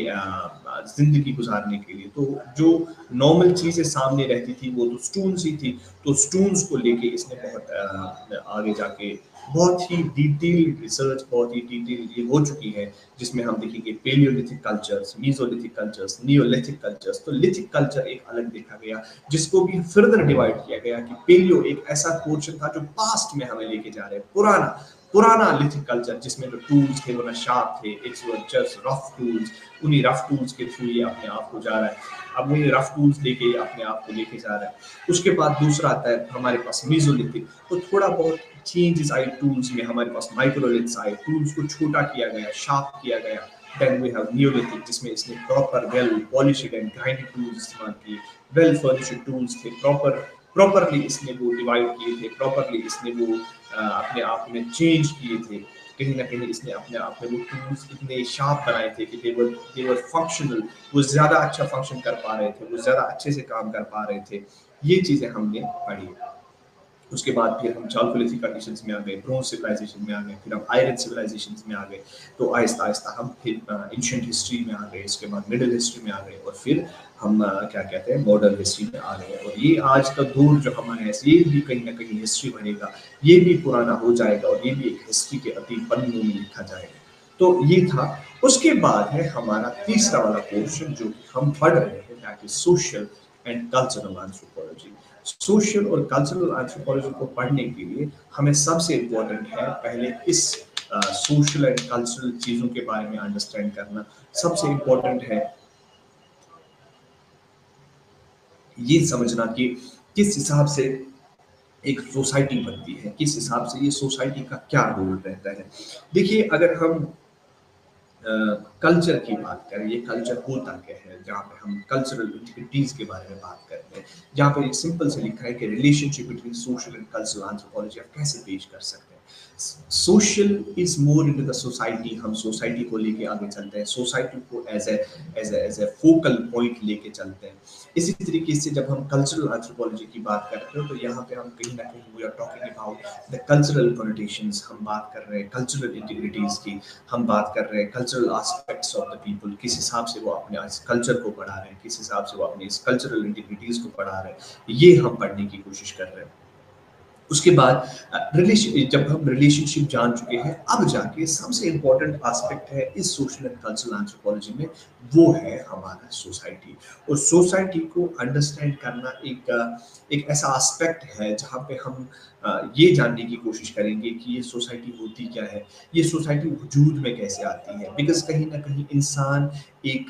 जिंदगी गुजारने के लिए। तो जो नॉर्मल चीजें सामने रहती थी वो तो स्टोन्स ही थी। तो स्टोन्स को लेके इसने बहुत आगे जाके बहुत ही डिटेल रिसर्च, बहुत ही डिटेल ये हो चुकी है, जिसमें हम देखेंगे palaeolithic cultures, mesolithic cultures, neolithic cultures. तो लिथिक कल्चर एक अलग देखा गया, जिसको भी फर्दर डिवाइड किया गया कि पेलियो एक ऐसा पोर्शन था जो पास्ट में हमें लेके जा रहे हैं, पुराना पुराना लिथिक कल्चर, जिसमें जो टूल्स थे वो ना शार्प थे, it's were just rough tools. उन्हीं रफ टूल्स के थ्रू ये अपने आप को जा रहा है, अब वही रफ टूल्स लेके अपने आप को लेके जा रहा है। उसके बाद दूसरा आता है हमारे पास मीजोलिथिक। तो थोड़ा बहुत चेंजेस आए टूल्स में, हमारे पास माइक्रोलिथ्स आए, टूल्स को छोटा किया गया, शार्प किया गया। देन वी हैव नियोलिथिक, जिसमें इसने proper well polished and grinded tools इस्तेमाल किए, वेल फर्निश्ड टूल्स थे, प्रॉपरली इसने वो डिवाइड किए थे, प्रॉपरली इसने वो अपने आप में चेंज किए थे। कहीं ना कहीं इसने अपने आप में वो टूल्स इतने शार्प बनाए थे कि दे वर फंक्शनल, वो ज्यादा अच्छा फंक्शन कर पा रहे थे, वो ज्यादा अच्छे से काम कर पा रहे थे। ये चीजें हमने पढ़ी। उसके बाद फिर हम चालकोलिथिक कंडीशंस में आ गए, ब्रोंज सिविलाइजेशन में आ गए, फिर हम आयरन सिविलाइजेशन में आ गए। तो आहिस्ता आहिस्ता हम फिर एंशिएंट हिस्ट्री में आ गए, इसके बाद मिडिल हिस्ट्री में आ गए, और फिर हम क्या कहते हैं मॉडर्न हिस्ट्री में आ गए। और ये आज का दौर जो हमारा है, ये भी कहीं ना कहीं हिस्ट्री बनेगा, ये भी पुराना हो जाएगा, और ये भी एक हिस्ट्री के अति पन्नों में लिखा जाएगा। तो ये था। उसके बाद है हमारा तीसरा वाला पोर्शन जो हम पढ़ रहे हैं, that is social and cultural anthropology. Social और कल्चरल एंथ्रोपोलॉजी को पढ़ने के लिए हमें सबसे इम्पोर्टेंट है पहले इस सोशल एंड कल्चरल चीजों के बारे में अंडरस्टैंड करना। सबसे इम्पोर्टेंट है ये समझना कि किस हिसाब से एक सोसाइटी बनती है, किस हिसाब से ये सोसाइटी का क्या रोल रहता है। देखिए, अगर हम कल्चर की बात करें, ये कल्चर होता क्या है, जहाँ पे हम कल्चरल इंटीग्रिटीज के बारे में बात करते हैं, जहाँ पे एक सिंपल से लिखा है कि relationship between social and cultural anthropology आप कैसे पेश कर सकते हैं। Social is more into the society, हम सोसाइटी को लेके आगे चलते हैं, सोसाइटी को एज ए फोकल पॉइंट लेके चलते हैं। इसी तरीके से जब हम कल्चरल एंथ्रोपोलॉजी की बात करते हैं तो यहाँ पे हम कहीं ना कहीं we are talking about the cultural connotations, हम बात कर रहे हैं कल्चरल इंटीग्रिटीज की, हम बात कर रहे हैं cultural aspects of the people, किस हिसाब से वो अपने कल्चर को पढ़ा रहे हैं, किस हिसाब से वो अपनी कल्चरल इंटीग्रिटीज को पढ़ा रहे हैं, ये हम पढ़ने की कोशिश कर रहे हैं। उसके बाद जब हम रिलेशनशिप जान चुके हैं, अब जाके सबसे इंपॉर्टेंट एस्पेक्ट है इस सोशल एंड कल्चरल एंथ्रोपोलॉजी में, वो है हमारा सोसाइटी। और सोसाइटी को अंडरस्टैंड करना एक ऐसा एस्पेक्ट है जहाँ पे हम ये जानने की कोशिश करेंगे कि ये सोसाइटी होती क्या है, ये सोसाइटी वजूद में कैसे आती है। बिकॉज कहीं ना कहीं इंसान एक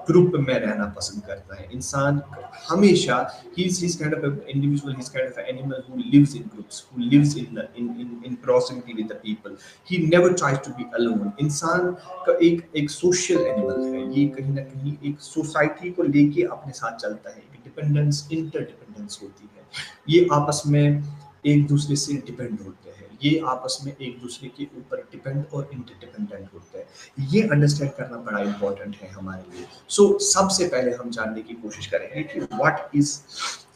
ग्रुप में रहना पसंद करता है। इंसान हमेशा he's kind of an individual, he's kind of an animal who lives in groups, who lives in proximity with the people. He never tries to be alone. इंसान का एक सोशल एनिमल है, ये कहीं ना कहीं एक सोसाइटी को लेके अपने साथ चलता है। एक डिपेंडेंस इंटरडिपेंडेंस होती है, ये आपस में एक दूसरे से डिपेंड होते हैं, ये आपस में एक दूसरे के ऊपर डिपेंड और इंटरडिपेंडेंट होते हैं। ये अंडरस्टैंड करना बड़ा इंपॉर्टेंट है हमारे लिए। सो सबसे पहले हम जानने की कोशिश करेंगे कि व्हाट इज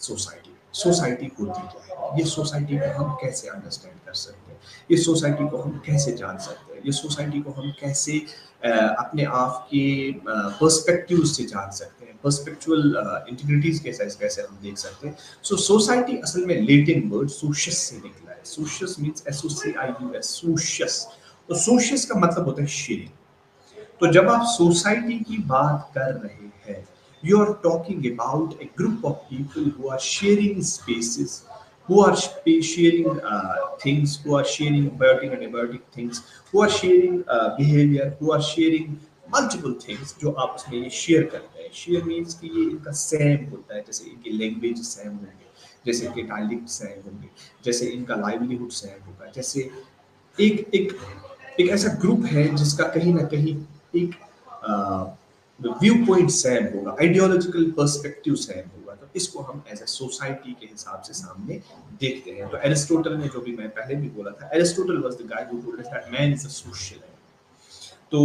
सोसाइटी, सोसाइटी होती क्या है, ये सोसाइटी को हम कैसे अंडरस्टैंड कर सकते हैं, ये सोसाइटी को हम कैसे जान सकते हैं, ये सोसाइटी को हम कैसे अपने आप के पर्सपेक्टिव से जान सकते हैं, पर्सपेक्चुअल इंटीग्रिटीज कैसे हम देख सकते हैं। सो सोसाइटी असल में लेटिन वर्ड सोशियस से निकला है। सोशियस मींस SOCIUS, सोशियस। तो सोशियस का मतलब होता है शेयरिंग। तो जब आप सोसाइटी की बात कर रहे हैं, you are talking about a group of people who are sharing spaces, who are sharing things, who are sharing biotic and abiotic things, who are sharing behavior, who are sharing multiple things जो आपस में ये share करते हैं। Share means कि ये इनका same होता है, जैसे इनके लैंग्वेज सेम होंगे, जैसे इनके डायलेक्ट सेम होंगे, जैसे इनका लाइवलीहुड सेम होगा, जैसे एक एक एक ऐसा ग्रुप है जिसका कहीं ना कहीं एक व्यू पॉइंट सेम होगा, आइडियोलॉजिकल पर्सपेक्टिव सेम होगा। तो इसको हम एज ए सोसाइटी के हिसाब से सामने देखते हैं। तो एरिस्टोटल ने, जो भी मैं पहले भी बोला था, Aristotle was the guy who told us that man is a social animal. तो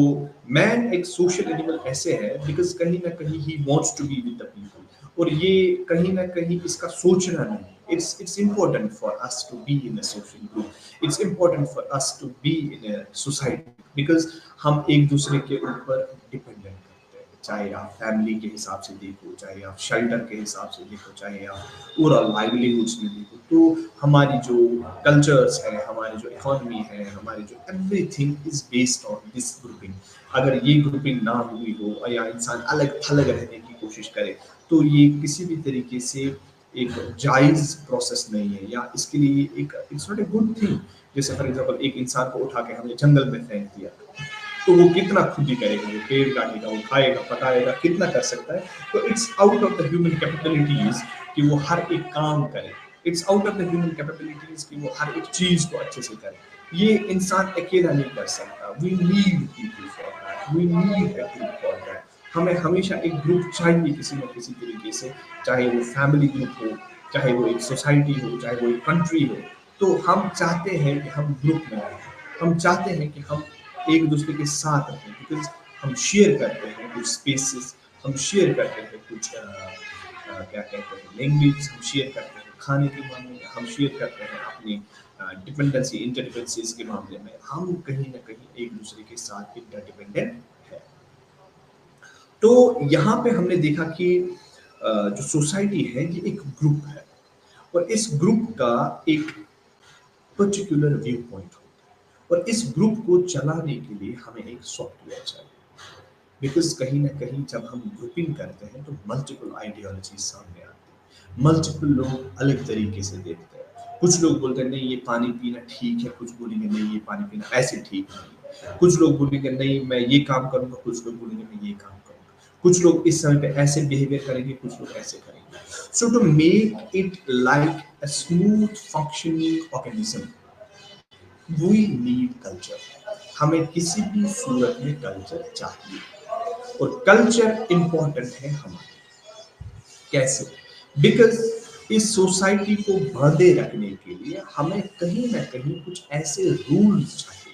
मैन एक सोशल एनिमल ऐसे है बिकॉज कहीं ना कहीं ही wants to be with the people, और ये कहीं ना कहीं इसका सोचना नहीं। It's important for us to be in a social group. It's important for us to be in a society because हम एक दूसरे के ऊपर डिपेंडेंट करते हैं। चाहे आप फैमिली के हिसाब से देखो, चाहे आप शेल्टर के हिसाब से देखो, चाहे आप ओवरऑल लाइवलीहुड्स में देखो, तो हमारी जो कल्चर्स है, हमारी जो इकोनॉमी है, हमारी जो everything is based on this grouping. अगर ये ग्रुपिंग ना हुई हो या इंसान अलग थलग रहने की कोशिश करे, तो ये किसी भी तरीके से एक जायज प्रोसेस नहीं है, या इसके लिए एक it's not a good thing. जैसे फॉर एग्जांपल एक इंसान को उठा के हमने जंगल में फेंक दिया, तो वो कितना खुद ही करेगा, वो पेड़ काटेगा, वो खाएगा, पकाएगा, कितना कर सकता है। तो it's out of the human capabilities कि वो हर एक काम करे, it's out of the human capabilities कि वो हर एक चीज को अच्छे से करे। ये इंसान अकेला नहीं कर सकता। We need people for that, we need a group for that. हमें हमेशा एक ग्रुप चाहिए किसी न किसी तरीके से, चाहे वो फैमिली ग्रुप हो, चाहे वो एक सोसाइटी हो, चाहे वो एक कंट्री हो। तो हम चाहते हैं कि हम ग्रुप में रहें, हम चाहते हैं कि हम एक दूसरे के साथ रहें, बिकॉज हम शेयर करते हैं कुछ स्पेसेस, हम शेयर करते हैं कुछ क्या कहते हैं लैंग्वेज, हम शेयर करते हैं खाने के मामले में, हम शेयर करते हैं अपनी डिपेंडेंसी इंटरडिपेंडेंसीज के मामले में। हम कहीं ना कहीं एक दूसरे के साथ इंटरडिपेंडेंट है। तो यहाँ पे हमने देखा कि जो सोसाइटी है ये एक ग्रुप है, और इस ग्रुप का एक पर्टिकुलर व्यू पॉइंट होता है, और इस ग्रुप को चलाने के लिए हमें एक सॉफ्टवेयर चाहिए। बिकॉज कहीं ना कहीं जब हम ग्रुपिंग करते हैं तो मल्टीपल आइडियोलॉजी सामने आती है, मल्टीपल लोग अलग तरीके से देखते हैं। कुछ लोग बोलते हैं नहीं ये पानी पीना ठीक है, कुछ बोलेंगे नहीं ये पानी पीना ऐसे ठीक नहीं है, कुछ लोग बोलेंगे नहीं मैं ये काम करूंगा, कुछ लोग बोलेंगे मैं ये काम करूंगा, कुछ लोग इस समय पे ऐसे बिहेवियर करेंगे, कुछ लोग ऐसे करेंगे। So to make it like a smooth functioning organism we need culture. हमें किसी भी सूरत में कल्चर चाहिए, और कल्चर इंपॉर्टेंट है हमारे। कैसे? बिकॉज इस सोसाइटी को बांधे रखने के लिए हमें कहीं ना कहीं कुछ ऐसे रूल्स चाहिए,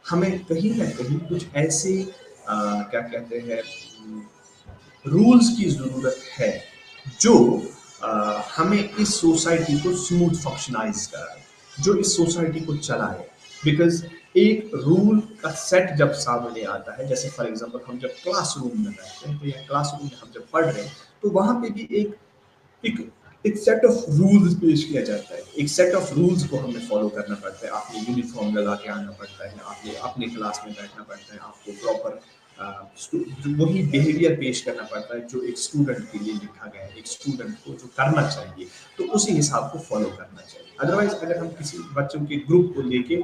हमें कहीं ना कहीं कुछ ऐसे क्या कहते हैं रूल्स की जरूरत है जो हमें इस सोसाइटी को स्मूथ फंक्शनाइज कराए, जो इस सोसाइटी को चलाए। बिकॉज एक रूल का सेट जब सामने आता है, जैसे फॉर एग्जांपल हम जब क्लासरूम में बैठते हैं तो या क्लासरूम में हम जब पढ़ रहे हैं तो वहां पे भी एक एक सेट ऑफ रूल्स पेश किया जाता है, एक सेट ऑफ रूल्स को हमें फॉलो करना पड़ता है। आपने यूनिफॉर्म लगा के आना पड़ता है, आपने अपने क्लास में बैठना पड़ता है, आपको प्रॉपर वही बिहेवियर पेश करना पड़ता है जो एक स्टूडेंट के लिए लिखा गया है, एक स्टूडेंट को जो करना चाहिए तो उसी हिसाब को फॉलो करना चाहिए। अदरवाइज अगर हम किसी बच्चों के ग्रुप को लेके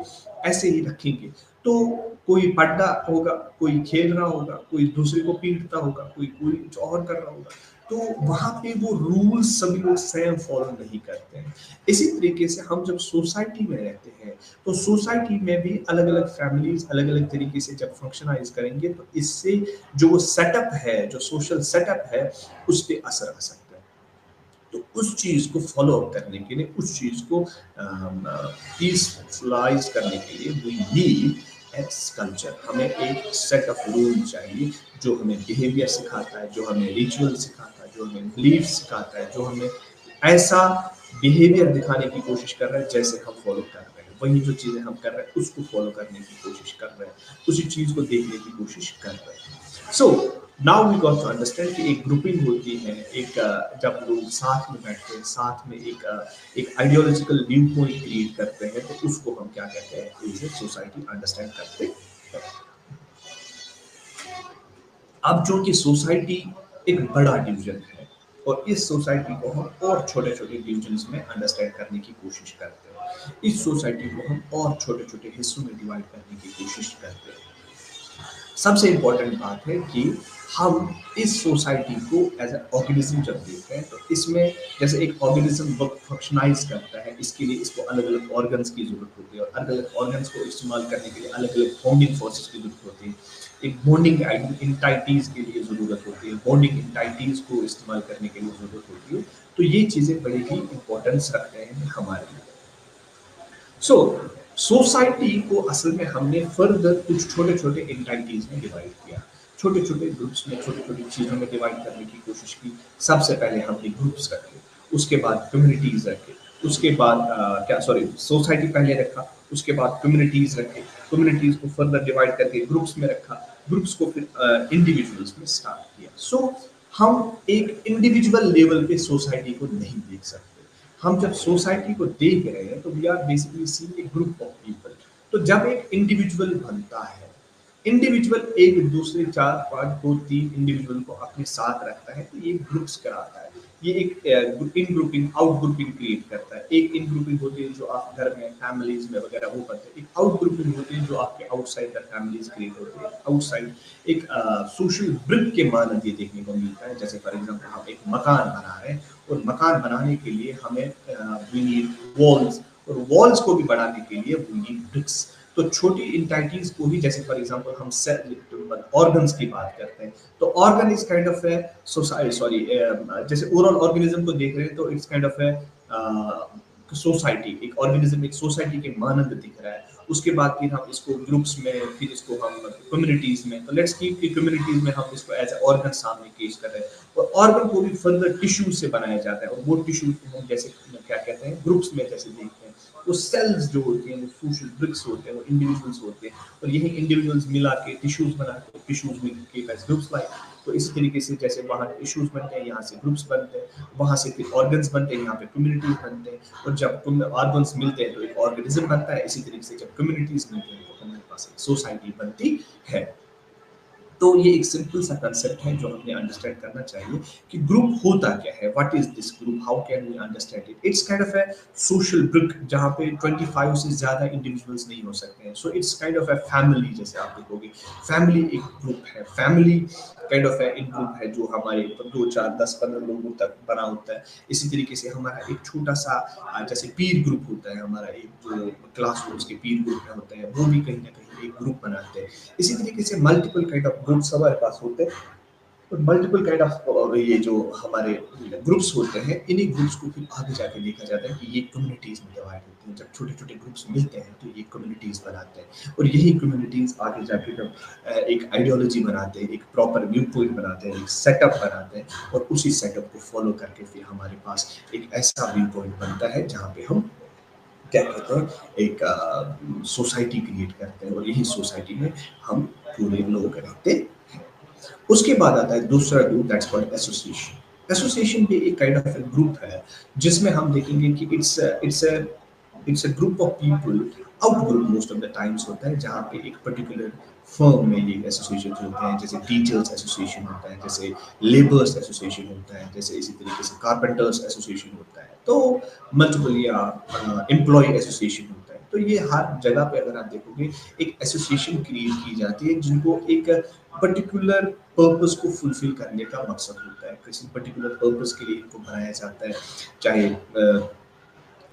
ऐसे ही रखेंगे तो कोई पढ़ना होगा, कोई खेल रहा होगा, कोई दूसरे को पीटता होगा, कोई कोई कुछ और कर रहा होगा, तो वहां पे वो रूल्स सभी लोग सेम फॉलो नहीं करते हैं। इसी तरीके से हम जब सोसाइटी में रहते हैं तो सोसाइटी में भी अलग अलग फैमिलीज अलग अलग तरीके से जब फंक्शनाइज करेंगे तो इससे जो वो सेटअप है, जो सोशल सेटअप है, उस पर असर आ सकता है। तो उस चीज को फॉलो अप करने के लिए, उस चीज को पीसफुलाइज करने के लिए वी नीड एक्स कल्चर। हमें एक सेट ऑफ रूल चाहिए जो हमें बिहेवियर सिखाता है, जो हमें रिचुअल सिखाता है, जो हमें बिलीफ सिखाता है, जो हमें ऐसा बिहेवियर दिखाने की कोशिश कर रहा है जैसे हम फॉलो कर रहे हैं, वही जो चीजें हम कर रहे हैं उसको फॉलो करने की कोशिश कर रहे हैं, उसी चीज को देखने की कोशिश कर रहे हैं। So now we got to understand कि एक ग्रुपिंग होती है, एक जब लोग साथ में बैठते हैं, साथ में एक आइडियोलॉजिकल व्यू पॉइंट क्रिएट करते हैं तो उसको हम क्या कहते हैं, इसे सोसाइटी अंडरस्टैंड करते हैं। अब जो कि सोसाइटी एक बड़ा डिवीजन है और इस सोसाइटी को हम और छोटे छोटे डिविजन्स में अंडरस्टैंड करने की कोशिश करते हैं, इस सोसाइटी को हम और छोटे छोटे हिस्सों में डिवाइड करने की कोशिश करते हैं। सबसे इंपॉर्टेंट बात है कि हम इस सोसाइटी को एज ए ऑर्गेनिज्म जब देख रहे हैं तो इसमें जैसे एक ऑर्गेनिज्म फंक्शनाइज करता है, इसके लिए इसको अलग अलग ऑर्गन्स की जरूरत होती है और अलग अलग ऑर्गन्स को इस्तेमाल करने के लिए अलग अलग बॉन्डिंग फोर्सेस की जरूरत होती है। एक बॉन्डिंग इंटाइटीज के लिए जरूरत होती है, बॉन्डिंग इंटाइटीज को इस्तेमाल करने के लिए जरूरत होती है। तो ये चीजें बड़ी ही इंपॉर्टेंस रखते हैं हमारे लिए। सो सोसाइटी को असल में हमने फर्दर कुछ छोटे छोटे इंटाइटीज में डिवाइड किया, छोटे छोटे ग्रुप्स में छोटी छोटी चीजों में डिवाइड करने की कोशिश की। सबसे पहले हमने ग्रुप्स रखे, उसके बाद कम्युनिटीज रखे, उसके बाद क्या सॉरी सोसाइटी पहले रखा, उसके बाद कम्युनिटीज रखे, कम्युनिटीज को फर्दर डिवाइड करके ग्रुप्स में रखा, ग्रुप्स को फिर इंडिविजुअल्स में स्टार्ट किया। सो हम एक इंडिविजुअल लेवल पे सोसाइटी को नहीं देख सकते। हम जब सोसाइटी को देख रहे हैं तो we are basically seeing a group of people. तो जब एक इंडिविजुअल बनता है, इंडिविजुअल एक दूसरे 4 5 2 3 इंडिविजुअल को अपने साथ रखता है तो ये ग्रुप्स कराता है, ये एक इन ग्रुपिंग आउट ग्रुपिंग क्रिएट करता है। एक इन ग्रुपिंग होती है जो आप घर में फैमिलीज में वगैरह वो करते हैं, एक आउट ग्रुपिंग होती है जो आपके आउटसाइड द फैमिलीज क्रिएट होती है। आउटसाइड एक सोशल ब्रिक के मानद ये देखने को मिलता है। जैसे फॉर एग्जांपल हम एक मकान बना रहे हैं और मकान बनाने के लिए हमें वी नीड वॉल्स, और वॉल्स को भी बनाने के लिए वी नीड ब्रिक्स। तो छोटी इंटाइटीज को ही जैसे फॉर एग्जांपल हम ऑर्गन्स की बात करते हैं तो ऑर्गन इज काइंड ऑफ है सोसाइटी सॉरी जैसे ओवरऑल ऑर्गेनिज्म को देख रहे हैं तो इट्स काइंड ऑफ है सोसाइटी। एक ऑर्गेनिज्म एक सोसाइटी के मानंद दिख रहा है। उसके बाद फिर हम इसको ग्रुप्स में, फिर इसको हम कम्युनिटीज में, तो लेट्स कीप की कम्युनिटीज में हम इसको एज ए ऑर्गन सामने पेश कर रहे हैं और ऑर्गन को भी फर्दर टिश्यूज से बनाया जाता है और वो टिश्यूज को हम जैसे क्या कहते हैं ग्रुप्स में जैसे देखते हैं वो सेल्स जो होते हैं वो सोशल ब्रिक्स होते हैं, वो इंडिविजुअल्स होते हैं और यही इंडिविजुअल्स मिला के टिश्यूज बनाते हैं, टिश्यूज में के ग्रुप्स लाइक। तो इसी तरीके से जैसे वहाँ टिश्यूज बनते हैं, यहाँ से ग्रुप्स बनते हैं, वहाँ से फिर ऑर्गन्स बनते हैं, यहाँ पे कम्युनिटीज बनते हैं और जब ऑर्गन्स मिलते हैं तो एक ऑर्गेनिज्म बनता है। इसी तरीके से जब कम्युनिटीज मिलते हैं तो हमारे पास एक सोसाइटी बनती है। तो ये एक सिंपल सा कंसेप्ट है जो हमें अंडरस्टैंड करना चाहिए कि ग्रुप होता क्या है, what is this group, how can we understand it. It's kind of a social brick जहाँ पे 25 से ज्यादा इंडिविजुअल्स नहीं हो सकते हैं। So it's kind of a family, जैसे आप देखोगे फैमिली एक ग्रुप है, family kind of in group है जो हमारे 2 4 10 15 लोगों तक बना होता है। इसी तरीके से हमारा एक छोटा सा जैसे पीर ग्रुप होता है, हमारा एक जो क्लास रूम्स के पीर ग्रुप में होते हैं वो भी कहीं ना कहीं एक ग्रुप बनाते हैं। इसी तरीके से मल्टीपल काइंड ऑफ ग्रुप्स हमारे पास होते हैं मल्टीपल काइंड ऑफ ये जो हमारे ग्रुप्स होते हैं, इन्हीं ग्रुप्स को फिर आगे जाके देखा जाता है कि ये कम्युनिटीज में डिवाइड होते हैं। जब छोटे छोटे ग्रुप्स मिलते हैं तो ये कम्युनिटीज बनाते हैं, और यही कम्युनिटीज आगे जाके जब एक आइडियोलॉजी बनाते हैं, एक प्रॉपर व्यू पॉइंट बनाते हैं, एक सेटअप बनाते हैं, और उसी सेटअप को फॉलो करके फिर हमारे पास एक ऐसा व्यू पॉइंट बनता है जहाँ पे हम क्या कहते हैं, एक सोसाइटी क्रिएट करते हैं, और यही सोसाइटी में हम पूरे लोग रहते हैं। उसके बाद आता है दूसरा group, that's called association. Association भी एक काइंड ऑफ ग्रुप है जिसमें हम देखेंगे कि it's a group of people, out group most of the times होता है, जहाँ पे एक पर्टिकुलर फर्म में ये एसोसिएशन होते हैं। जैसे टीचर्स एसोसिएशन होता है, जैसे लेबर्स एसोसिएशन होता है, जैसे इसी तरीके से कारपेंटर्स एसोसिएशन होता है, तो मल्टीपल या एम्प्लॉय एसोसिएशन होता है। तो ये हर जगह पे अगर आप देखोगे एक एसोसिएशन क्रिएट की जाती है जिनको एक पर्टिकुलर पर्पस को फुलफिल करने का मकसद होता है, किसी पर्टिकुलर पर्पस के लिए इनको बनाया जाता है। चाहे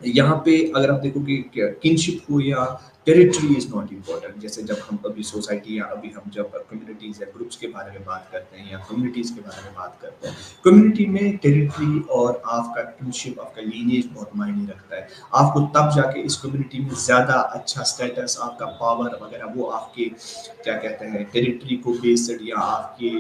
यहाँ पे अगर आप देखोगे किनशिप हो या टेरिटरी इज नॉट इम्पोर्टेंट। जैसे जब हम अभी सोसाइटी या अभी हम जब कम्युनिटीज या ग्रुप्स के बारे में बात करते हैं या कम्युनिटीज के बारे में बात करते हैं, कम्युनिटी में टेरिटरी और आपका किनशिप, आपका लीनिएज बहुत मायने रखता है। आपको तब जाके इस कम्युनिटी में ज्यादा अच्छा स्टेटस, आपका पावर वगैरह वो आपके क्या कहते हैं टेरिटरी को बेस्ड या आपके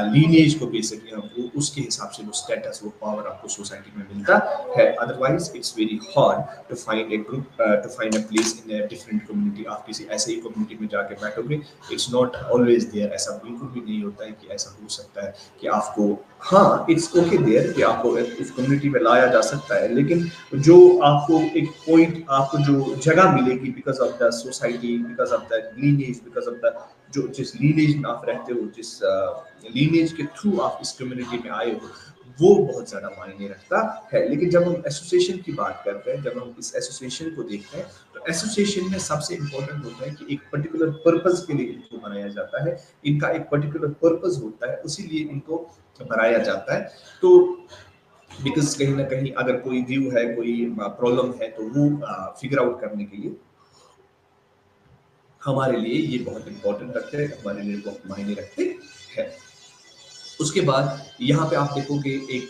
लीनिएज को बेस्ड या वो उसके हिसाब से वो स्टेटस, वो पावर आपको सोसाइटी में मिलता है। Otherwise it's very hard to find a group, to find a place in a different community. आप किसी ऐसे ही कम्युनिटी में जाके बैठोगे, इट्स नॉट ऑलवेज देयर। ऐसा बिल्कुल भी नहीं होता है कि ऐसा हो सकता है कि आपको, हाँ इट्स ओके देयर कि आपको उस कम्युनिटी में लाया जा सकता है, लेकिन जो आपको एक पॉइंट, आपको जो जगह मिलेगी because of the society, because of the lineage, because of the जो जिस लीनेज में आप रहते हो, जिस लीनेज के थ्रू आप इस कम्युनिटी में आए हो, वो बहुत ज्यादा मायने रखता है। लेकिन जब हम एसोसिएशन की बात करते हैं, जब हम इस एसोसिएशन को देखते हैं, तो एसोसिएशन में सबसे इंपॉर्टेंट होता है कि एक पर्टिकुलर पर्पस के लिए इनको बनाया जाता है। इनका एक पर्टिकुलर पर्पस होता है, उसीलिए इनको बनाया जाता है। तो बिकॉज कहीं ना कहीं अगर कोई व्यू है, कोई प्रॉब्लम है, तो वो फिगर आउट करने के लिए हमारे लिए ये बहुत इंपॉर्टेंट रखते हैं, हमारे लिए बहुत मायने रखते हैं। उसके बाद यहाँ पे आप देखोगे एक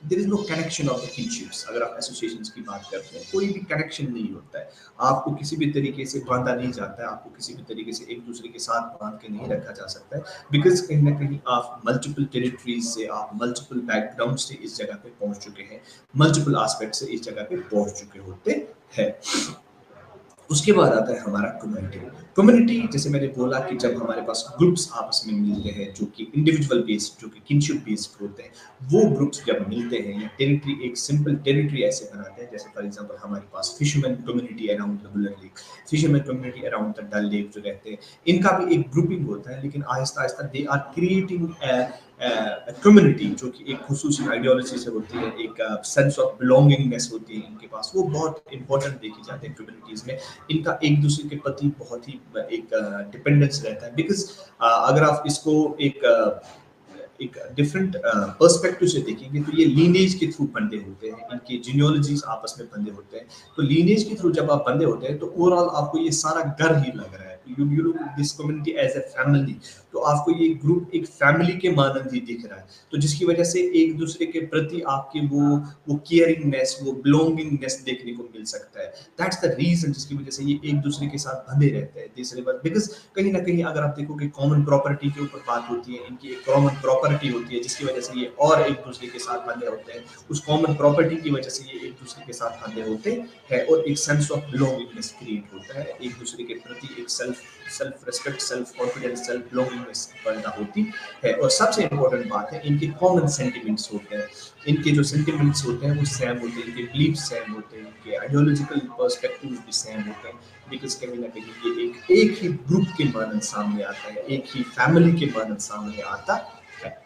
there is no connection of the kinships. अगर आप एसोसिएशंस की बात करते हैं, कोई भी कनेक्शन नहीं होता है, आपको किसी भी तरीके से बांधा नहीं जाता है, आपको किसी भी तरीके से एक दूसरे के साथ बांध के नहीं रखा जा सकता है, बिकॉज कहीं ना कहीं आप मल्टीपल टेरिटरीज से, आप मल्टीपल बैकग्राउंड से इस जगह पे पहुंच चुके हैं, मल्टीपल एस्पेक्ट से इस जगह पे पहुंच चुके होते हैं। उसके बाद आता है हमारा कम्युनिटी। कम्युनिटी जैसे मैंने बोला कि जब हमारे पास ग्रुप्स आपस में मिलते हैं जो कि इंडिविजुअल बेस्ड, जो कि किनशिप बेस्ड होते हैं, वो ग्रुप्स जब मिलते हैं या टेरिटरी, एक सिंपल टेरिटरी ऐसे बनाते हैं, जैसे फॉर एग्जांपल हमारे पास fisherman community around the Wular lake, fisherman community around the Dal lake जो रहते हैं, इनका भी एक ग्रुपिंग होता है, लेकिन Aahista Aahista they are creating community जो कि एक खुसूसी आइडियोलॉजी से होती है, एक सेंस ऑफ बिलोंगिंगनेस होती है इनके पास, वो बहुत इंपॉर्टेंट देखी जाती है कम्युनिटीज में। इनका एक दूसरे के प्रति बहुत ही एक डिपेंडेंस रहता है, बिकॉज अगर आप इसको एक डिफरेंट पर्सपेक्टिव से देखेंगे तो ये लीनेज के थ्रू बंधे होते हैं, इनके जीनियोलॉजीज आपस में बंधे होते हैं। तो लीनेज के थ्रू जब आप बंधे होते हैं तो ओवरऑल आपको ये सारा घर ही लग रहा है, you look this community as a family, तो आपको ये ग्रुप एक फैमिली के मानंद ही दिख रहा है, तो जिसकी वजह से एक दूसरे के प्रति आपकी वो केयरिंगनेस, वो बिलोंगिंगनेस देखने को मिल सकता है। दैट्स द रीजन जिसकी वजह से ये एक दूसरे के साथ बंधे रहते हैं तीसरे बार, बिकॉज कहीं ना कहीं अगर आप देखोगे कॉमन प्रॉपर्टी के ऊपर बात होती है, इनकी एक कॉमन प्रॉपर्टी होती है जिसकी वजह से ये और एक दूसरे के साथ बंधे होते हैं, उस कॉमन प्रॉपर्टी की वजह से ये एक दूसरे के साथ बंधे होते हैं, और एक सेंस ऑफ बिलोंगिंगनेस क्रिएट होता है, एक दूसरे के प्रति एक self respect, self confidence, self belongingness पैदा होती है। और सबसे इंपॉर्टेंट बात है, इनके कॉमन सेंटिमेंट्स होते हैं, इनके जो सेंटिमेंट्स होते हैं वो सेम होते हैं, इनके बिलीफ सेम होते हैं, इनके आइडियोलॉजिकल पर्सपेक्टिव भी सेम होते हैं, बिकॉज कहीं ना कहीं ये एक ही ग्रुप के मानन सामने आता है, एक ही फैमिली के मानन सामने आता है।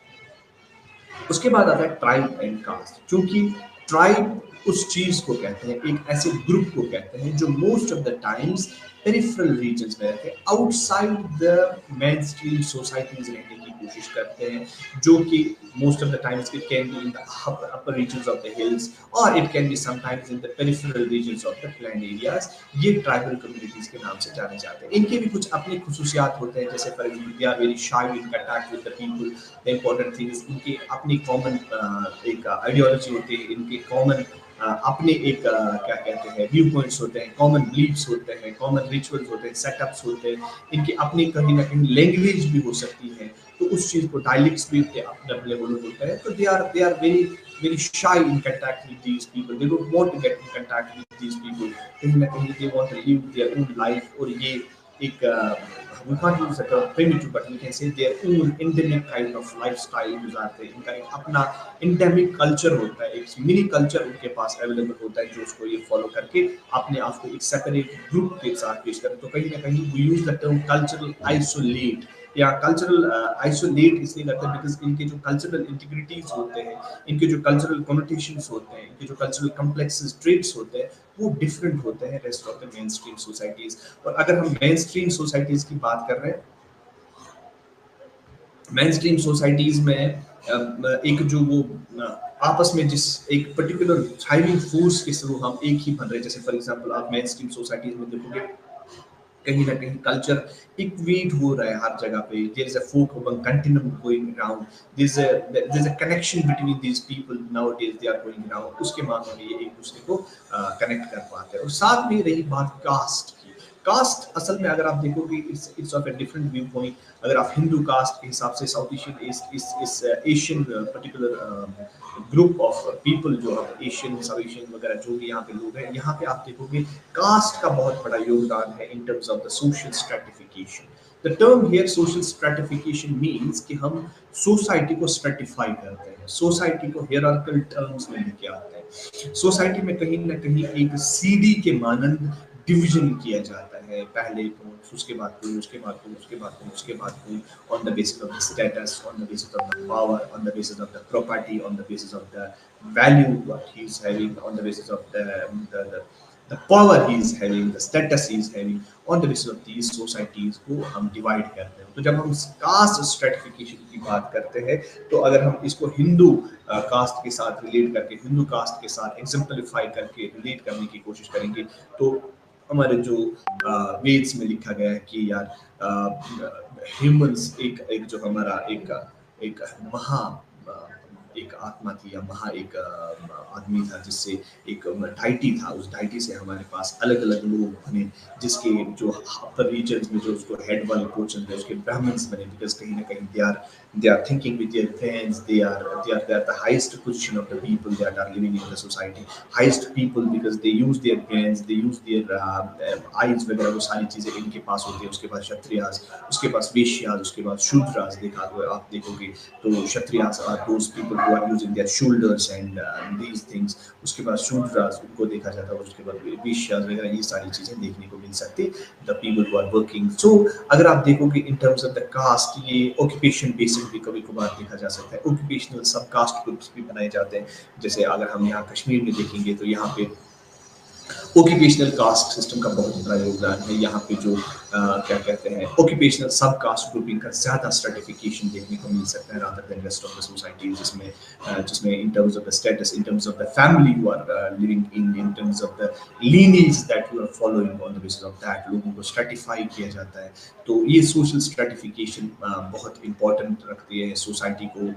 उसके बाद आता है ट्राइब एंड कास्ट, क्योंकि ट्राइब उस चीज को कहते हैं, एक ऐसे ग्रुप को कहते हैं जो most of the times peripheral regions में रहते हैं, आउटसाइड द मेनस्ट्रीम सोसाइटीज रहने की कोशिश करते हैं, जो कि most of the times it can be in the upper regions of the hills और it can be sometimes in the peripheral regions of the plain areas. ये ट्राइबल कम्युनिटीज के नाम से जाने जाते हैं। इनके भी कुछ अपने खुसूसियात होते हैं, जैसे for example they are very shy in contact with the people. The important thing is इनके अपनी कॉमन एक आइडियोलॉजी होती है, इनके कॉमन अपने एक क्या कहते हैं व्यू पॉइंट्स होते हैं, कॉमन बिलीव्स होते हैं, कॉमन रिचुअल्स होते हैं, सेटअप्स होते हैं। इनके अपनी कहीं ना कहीं लैंग्वेज भी हो सकती है, तो उस चीज को डायलेक्ट्स भी अपने अपने होता है। तो they are very shy in contact with these people. They don't want to get in contact with these people. कहीं ना कहीं they want to live their own life, और ये एक we can't use the term primitive, but we can say their own endemic kind of lifestyle गुजारते हैं। इनका एक अपना endemic culture होता है, एक मिनी कल्चर उनके पास अवेलेबल होता है, जो उसको ये फॉलो करके अपने आप को एक सेपरेट ग्रुप के साथ पेश करें। तो कहीं ना कहीं we use the term cultural isolate या कल्चरल आइसोलेट इसलिए करते हैं बिकॉज इनके जो कल्चरल इंटीग्रिटीज होते हैं, इनके जो कल्चरल कॉनोटेशंस होते हैं, इनके जो कल्चरल कॉम्प्लेक्सेस ट्रेट्स होते हैं, वो डिफरेंट होते हैं rest of the main stream societies. और अगर हम मेन स्ट्रीम सोसाइटीज की बात कर रहे हैं, मेन स्ट्रीम सोसाइटीज में एक जो वो आपस में जिस एक पर्टिकुलर ड्राइविंग फोर्स के थ्रू हम एक ही बन रहे हैं, जैसे फॉर एग्जांपल आप मेन स्ट्रीम सोसाइटीज में देखोगे कहीं ना कहीं कल्चर इक्वेट हो रहा है हर जगह पे। There is a folk continuum going around, there is a connection between these people nowadays, they are going around. उसके माध्यम से ये एक दूसरे को कनेक्ट कर पाते हैं। और साथ में रही बात कास्ट की, कास्ट असल में अगर आप देखोगे it's of a different view point. अगर आप हिंदू कास्ट के हिसाब से साउथ एशियन इस Asian particular group of people जो हम एशियन साउथ एशियन वगैरह जो भी यहाँ पे लोग हैं, यहाँ पे आप देखोगे कास्ट का बहुत बड़ा योगदान है इन terms of the social stratification. The term here social stratification means कि हम सोसाइटी को स्ट्रेटिफाई करते हैं, सोसाइटी को हियरार्किकल टर्म्स में लेके आते हैं। सोसाइटी में कहीं ना कहीं एक सीढ़ी के मानंद डिवीजन किया जाता है, पहले तो उसके बाद कोई, उसके बाद कोई, उसके बाद कोई, उसके बाद कोई, on the basis of the status, on the basis of the power, on the basis of the property, on the basis of the value what he is having, on the basis of the power he is having, the status he is having, on the basis of these societies को हम divide करते हैं। तो जब हम cast stratification की बात करते हैं, तो अगर हम इसको हिंदू कास्ट के साथ रिलेट करके, हिंदू कास्ट के साथ एग्जाम्पलीफाई करके रिलेट करने की कोशिश करेंगे, तो हमारे जो वेद्स में लिखा गया है कि यार ह्यूमंस एक जो हमारा एक महा एक आत्मा थी या महा एक आदमी था, जिससे एक डाइटी था, उस डाइटी से हमारे पास अलग अलग लोग बने, जिसके जो अपर रीजन्स में जो उसको हेड वाले पोर्शन थे उसके ब्राह्मण्स बने, बिकॉज कहीं ना कहीं they are thinking with their brains, they are the highest position of the people that are living in the society, highest people because they use their brains, they use their eyes वगैरह, वो सारी चीजें इनके पास होती है। उसके बाद क्षत्रियास, उसके बाद वैश्यास, उसके बाद शूद्रास देखा हुआ आप देखोगे तो Kshatriyas are those people who are using their shoulders and these things, उसके बाद शूद्रास उनको देखा जाता है, उसके बाद वैश्यास वगैरह, ये सारी चीजें देखने को मिल सकती the people who are working। so अगर आप देखोगे in terms of the caste, ये occupation based भी कभी कभार देखा जा सकता है, ऑक्यूपेशनल सब कास्ट ग्रुप्स भी बनाए जाते हैं। जैसे अगर हम यहाँ कश्मीर में देखेंगे तो यहाँ पे ऑक्यूपेशनल कास्ट सिस्टम का बहुत बड़ा योगदान है। यहाँ पे जो क्या कहते हैं ऑक्यूपेशनल सब कास्ट ग्रुपिंग का ज़्यादा स्ट्रेटिफिकेशन देखने को मिल सकता है rather than rest of the society, जिसमें in terms of the status, in terms of the family you are living in terms of the lineage that you are following, on the basis of that लोगों को Stratify किया जाता है। तो ये social stratification बहुत important रखती है सोसाइटी को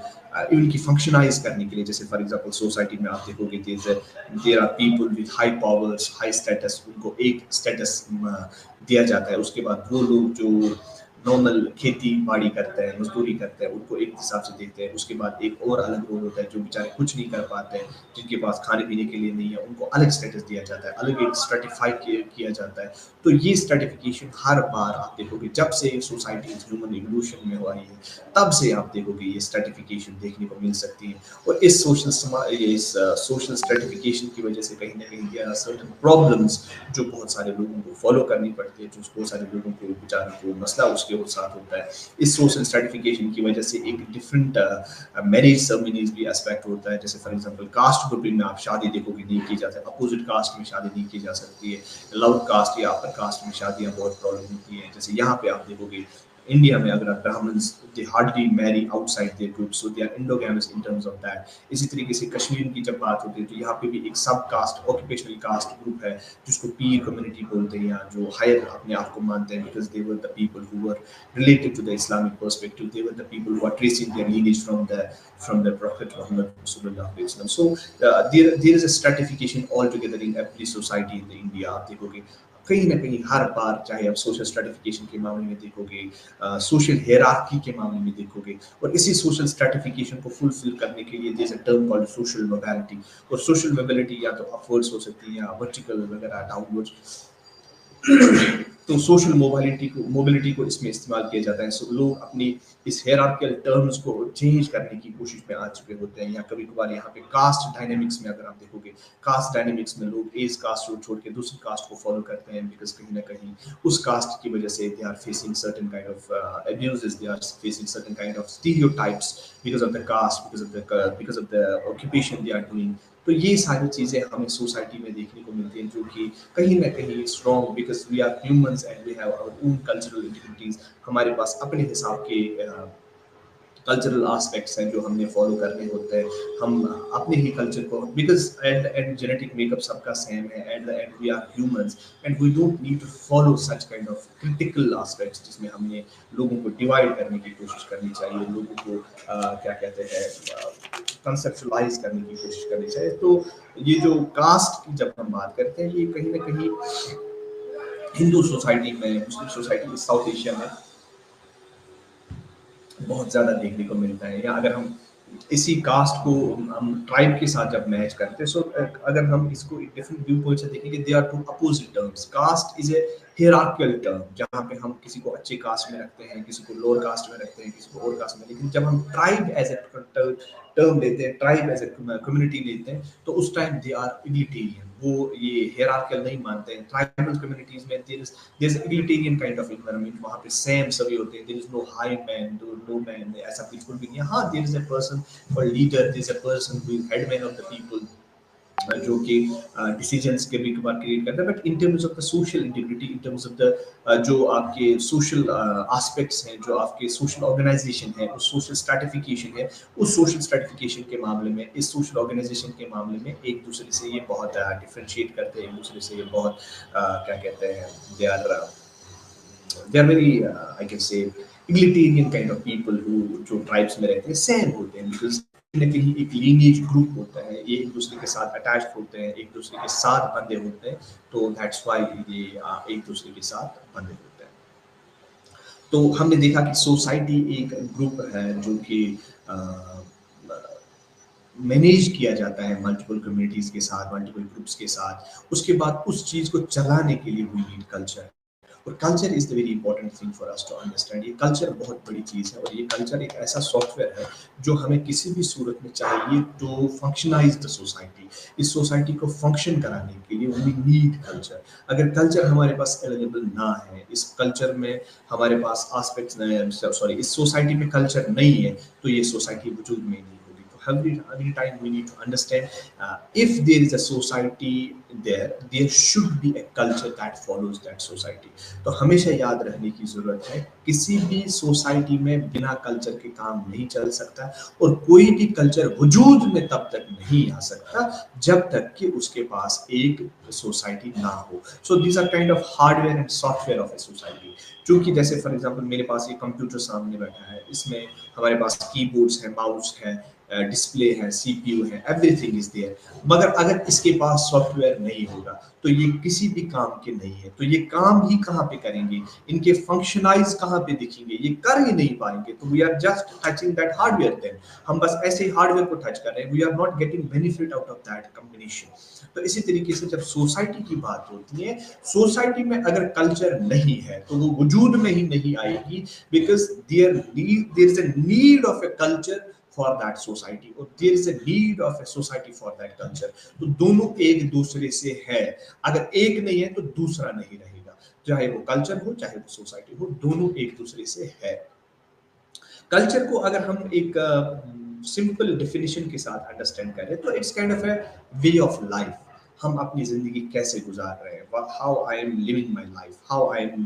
इनकी फंक्शनाइज करने के लिए। जैसे फॉर एग्जांपल सोसाइटी में आप देखोगे there are people with high powers, high status, उनको एक स्टेटस दिया जाता है। उसके बाद वो लोग जो नॉर्मल खेती बाड़ी करते हैं, मजदूरी करते हैं, उनको एक हिसाब से देते हैं। उसके बाद एक और अलग रोल होता है जो बेचारे कुछ नहीं कर पाते हैं, जिनके पास खाने पीने के लिए नहीं है, उनको अलग स्टेटस दिया जाता है, अलग एक स्ट्रेटिफाई किया जाता है। तो ये स्ट्रेटिफिकेशन हर बार आप देखोगे जब से सोसाइटी ह्यूमन इवोल्यूशन में हुआ है, तब से आप देखोगे ये स्ट्रेटिफिकेशन देखने को मिल सकती है। और इस सोशल स्ट्रेटिफिकेशन की वजह से कहीं ना कहीं देयर आर सर्टेन प्रॉब्लम्स जो बहुत सारे लोगों को फॉलो करनी पड़ती है, जो बहुत सारे लोगों को बेचारों को मसला उसके साथ होता है। इस सोशल स्ट्रेटिफिकेशन की वजह से एक डिफरेंट मैरिज सर्मनीज भी एस्पेक्ट होता है। जैसे फॉर एग्जांपल कास्ट ग्रुपिंग में आप शादी देखोगे नहीं की जा सकती, अपोजिट कास्ट में शादी नहीं की जा सकती है, लोअर कास्ट या अपर कास्ट में शादियां बहुत प्रॉब्लम होती है। जैसे यहाँ पे आप देखोगे इंडिया में अगर Brahmins they hardly marry outside their group, so they are endogamous in terms of that. इसी तरीके से कश्मीर की जब बात होती है तो यहाँ पे भी एक सब कास्ट ऑक्यूपेशनल कास्ट ग्रुप है जिसको पीर कम्युनिटी बोलते हैं, या जो हायर अपने आप को मानते हैं, because they were the people who were related to the Islamic perspective, they were the people who are tracing their lineage from the Prophet Muhammad sallallahu alaihi wasallam. So there is a stratification altogether in every society in the India. आप देखोगे कहीं ना कहीं हर बार, चाहे आप social stratification के मामले में देखोगे, सोशल हेयरार्की के मामले में देखोगे, और इसी सोशल स्ट्रेटिफिकेशन को फुलफिल करने के लिए there is a term called social mobility. और सोशल मोबिलिटी या तो अपवर्ड्स हो सकती है या वर्टिकल वगैरह डाउनवर्ड्स। तो सोशल मोबिलिटी को इसमें इस्तेमाल किया जाता है। सो लोग अपनी इस हेयरार्कियल टर्म्स को चेंज करने की कोशिश में आ चुके होते हैं, या कभी कभार यहाँ पे कास्ट डायनेमिक्स में अगर आप देखोगे, कास्ट डायनेमिक्स में लोग एक कास्ट को छोड़ के दूसरी कास्ट को फॉलो करते हैं, बिकॉज कहीं ना कहीं उस कास्ट की वजह से they are facing certain kind of abuses, they are facing certain kind of stereotypes because of the caste, because of the occupation they are doing. तो ये सारी चीज़ें हमें सोसाइटी में देखने को मिलती हैं, जो कि कहीं ना कहीं strong, because we are humans and we have our own cultural integrities. हमारे पास अपने हिसाब के कल्चरल एस्पेक्ट्स हैं जो हमने फॉलो करने होते हैं। हम अपने ही कल्चर को, because at the end genetic makeup सबका सेम है, at the end we are humans and we don't need to follow such kind of critical aspects जिसमें हमने लोगों को डिवाइड करने की कोशिश करनी चाहिए, लोगों को क्या कहते हैं कंसेप्चुअलाइज करने की कोशिश करनी चाहिए। तो ये जो कास्ट की जब हम बात करते हैं, ये कहीं ना कहीं हिंदू सोसाइटी में, मुस्लिम सोसाइटी, साउथ एशिया में बहुत ज़्यादा देखने को मिलता है। या अगर हम इसी कास्ट को हम ट्राइब के साथ जब मैच करते हैं, सो अगर हम इसको एक डिफरेंट व्यू पॉइंट से देखेंगे, they are two opposite terms. Caste is a hierarchical term जहाँ पे हम किसी को अच्छे कास्ट में रखते हैं, किसी को लोअर कास्ट में रखते हैं, किसी को और कास्ट में। लेकिन जब हम ट्राइब एज ए टर्म लेते हैं, ट्राइब एज ए कम्युनिटी लेते हैं, तो उस टाइम दे आर इग्लिटेरियन। वो ये हियरार्कियल नहीं मानते हैं। ट्राइबल कम्युनिटीज में there is egalitarian kind of environment, वहाँ पे सेम सभी होते हैं, there is no high man, no man, ऐसा बिल्कुल भी नहीं है। हाँ, there is a person for leader, there is a person who is head man of the people, जो कि डिसीजंस के भी कभार क्रिएट करता है। But in terms of the social integrity, in terms of the जो आपके सोशल एस्पेक्ट्स हैं, जो आपके सोशल ऑर्गेनाइजेशन है, उस सोशल स्ट्रैटिफिकेशन है, उस सोशल स्ट्रैटिफिकेशन के मामले में, इस सोशल ऑर्गेनाइजेशन के मामले में एक दूसरे से ये बहुत डिफरेंशिएट करते हैं, एक दूसरे से ये बहुत क्या कहते हैं, they are very I can say egalitarian kind of people who जो ट्राइब्स में रहते हैं सेम होते हैं, बिकॉज कहीं एक लीनिएज ग्रुप होता है, ये एक दूसरे के साथ अटैच्ड होते हैं, एक दूसरे के साथ बंधे होते हैं। तो दैट्स व्हाई ये एक दूसरे के साथ बंधे होते हैं। तो हमने देखा कि सोसाइटी एक ग्रुप है जो कि मैनेज किया जाता है मल्टीपल कम्युनिटीज के साथ, मल्टीपल ग्रुप्स के साथ। उसके बाद उस चीज को चलाने के लिए वी नीड कल्चर, और culture is the very important thing for us to understand. ये कल्चर बहुत बड़ी चीज़ है, और ये कल्चर एक ऐसा सॉफ्टवेयर है जो हमें किसी भी सूरत में चाहिए टू फंक्शनाइज द सोसाइटी। इस सोसाइटी को फंक्शन कराने के लिए वी नीड कल्चर। अगर कल्चर हमारे पास अवेलेबल ना है, इस कल्चर में हमारे पास एस्पेक्ट्स, सॉरी, इस सोसाइटी में कल्चर नहीं है, तो ये सोसाइटी वजूद में नहीं। Every time we need to understand, if there is a society there should be a culture that follows that society. तो हमेशा याद रखने की जरूरत है, किसी भी सोसाइटी में बिना कल्चर के काम नहीं चल सकता, और कोई भी कल्चर वजूद में तब तक नहीं आ सकता जब तक कि उसके पास एक सोसाइटी ना हो। So these are kind of hardware and software of a society. क्योंकि जैसे फॉर एग्जांपल मेरे पास ये कंप्यूटर सामने बैठा है, इसमें हमारे पास कीबोर्ड्स है, माउस है, डिस्प्ले है, सीपीयू है, एवरीथिंग इज देयर। मगर अगर इसके पास सॉफ्टवेयर नहीं होगा तो ये किसी भी काम के नहीं है। तो ये काम ही कहाँ पे करेंगे, इनके फंक्शनाइज कहाँ पे दिखेंगे, ये कर ही नहीं पाएंगे। तो we are just touching that hardware. Then हम बस ऐसे ही हार्डवेयर को टच कर रहे हैं, we are not getting benefit out of that combination. तो इसी तरीके से जब सोसाइटी की बात होती है, सोसाइटी में अगर कल्चर नहीं है तो वो वजूद में ही नहीं आएगी, because there is a need of a culture for that society, or there is a need of a society for that culture. तो दोनों एक दूसरे से है, अगर एक नहीं है तो दूसरा नहीं रहेगा। चाहे वो कल्चर हो, चाहे वो सोसाइटी हो, दोनों एक दूसरे से है। कल्चर को अगर हम एक सिंपल डेफिनेशन के साथ अंडरस्टैंड करें तो it's kind of A way of life. हम अपनी जिंदगी कैसे गुजार रहे हैं, how I am living my life, how I am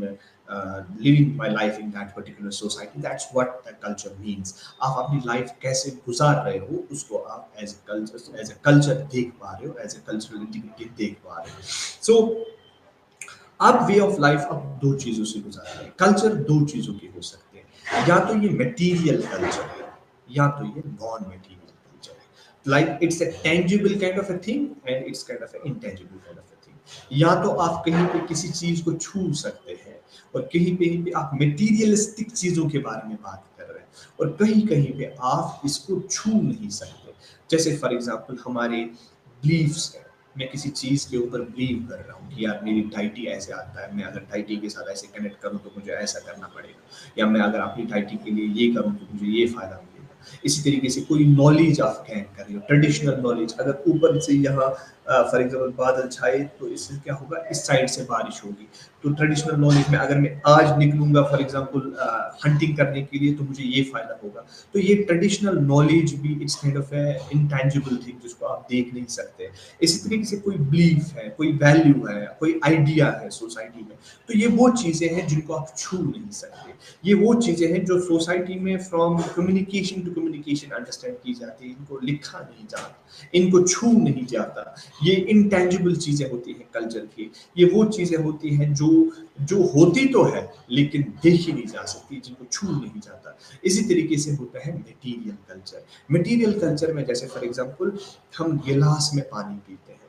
living my life in that particular society, that's what the culture means. आप अपनी लाइफ कैसे गुजार रहे हो उसको आप एज ए कल्चर देख पा रहे हो, एज ए कल्चरल इंटीग्रिटी देख पा रहे हो। सो अब वे ऑफ लाइफ अब दो चीजों से गुजार रहे हैं। कल्चर दो चीजों के हो सकते हैं, या तो ये मटेरियल कल्चर है या तो ये नॉन मटेरियल कल्चर है। Like it's a tangible kind of a thing and it's kind of a intangible kind of a thing. या तो आप कहीं पे किसी चीज को छू सकते हैं और कहीं पे आप मटेरियलिस्टिक चीजों के बारे में बात कर रहे हैं, और कहीं कहीं पे आप इसको छू नहीं सकते। जैसे फॉर एग्जांपल हमारे बिलीफ्स हैं, मैं किसी चीज के ऊपर बिलीव कर रहा हूँ कि यार मेरी डाइटी ऐसे आता है, मैं अगर डाइटी के साथ ऐसे कनेक्ट करूँ तो मुझे ऐसा करना पड़ेगा, या मैं अगर अपनी डाइटी के लिए ये करूँ तो मुझे ये फायदा मिलेगा। इसी तरीके से कोई नॉलेज आप गेन कर रहे हो, ट्रेडिशनल नॉलेज, अगर ऊपर से यहाँ फॉर एग्जाम्पल बादल छाए तो इससे क्या होगा, इस साइड से बारिश होगी। तो ट्रेडिशनल नॉलेज में अगर मैं आज निकलूंगा फॉर एग्जाम्पल हंटिंग करने के लिए तो मुझे ये फायदा होगा। तो ये ट्रेडिशनल नॉलेज भी it's kind of A intangible thing जिसको आप देख नहीं सकते। इसी तरीके से कोई बिलीफ है, कोई वैल्यू है, कोई आइडिया है सोसाइटी में, तो ये वो चीजें हैं जिनको आप छू नहीं सकते। ये वो चीजें हैं जो सोसाइटी में from communication to communication understand की जाती है, इनको लिखा नहीं जाता, इनको छू नहीं जाता। ये इंटेंजिबल चीजें होती हैं कल्चर की। ये वो चीजें होती हैं जो जो होती तो है लेकिन देखी नहीं जा सकती, जिनको छू नहीं जाता। इसी तरीके से होता है मटेरियल कल्चर। मटेरियल कल्चर में जैसे फॉर एग्जांपल हम गिलास में पानी पीते हैं,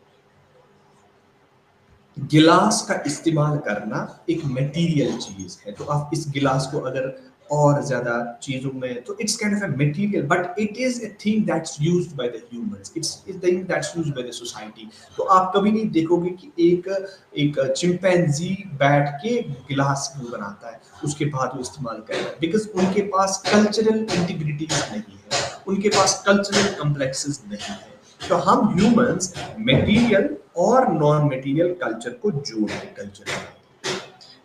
गिलास का इस्तेमाल करना एक मटेरियल चीज है। तो आप इस गिलास को अगर और ज्यादा चीजों में, तो it's kind of a material, but it is a thing that's used by the humans, it's a thing that's used by the society. तो आप कभी नहीं देखोगे कि एक चिंपैंजी बैठ के गिलास क्यों बनाता है, उसके बाद वो इस्तेमाल कर रहा है, बिकॉज उनके पास कल्चरल इंटीग्रिटीज नहीं है, उनके पास कल्चरल कॉम्प्लेक्सेस नहीं है। तो हम ह्यूमंस मटेरियल और नॉन मटेरियल कल्चर को जोड़ के कल्चर बनाते हैं।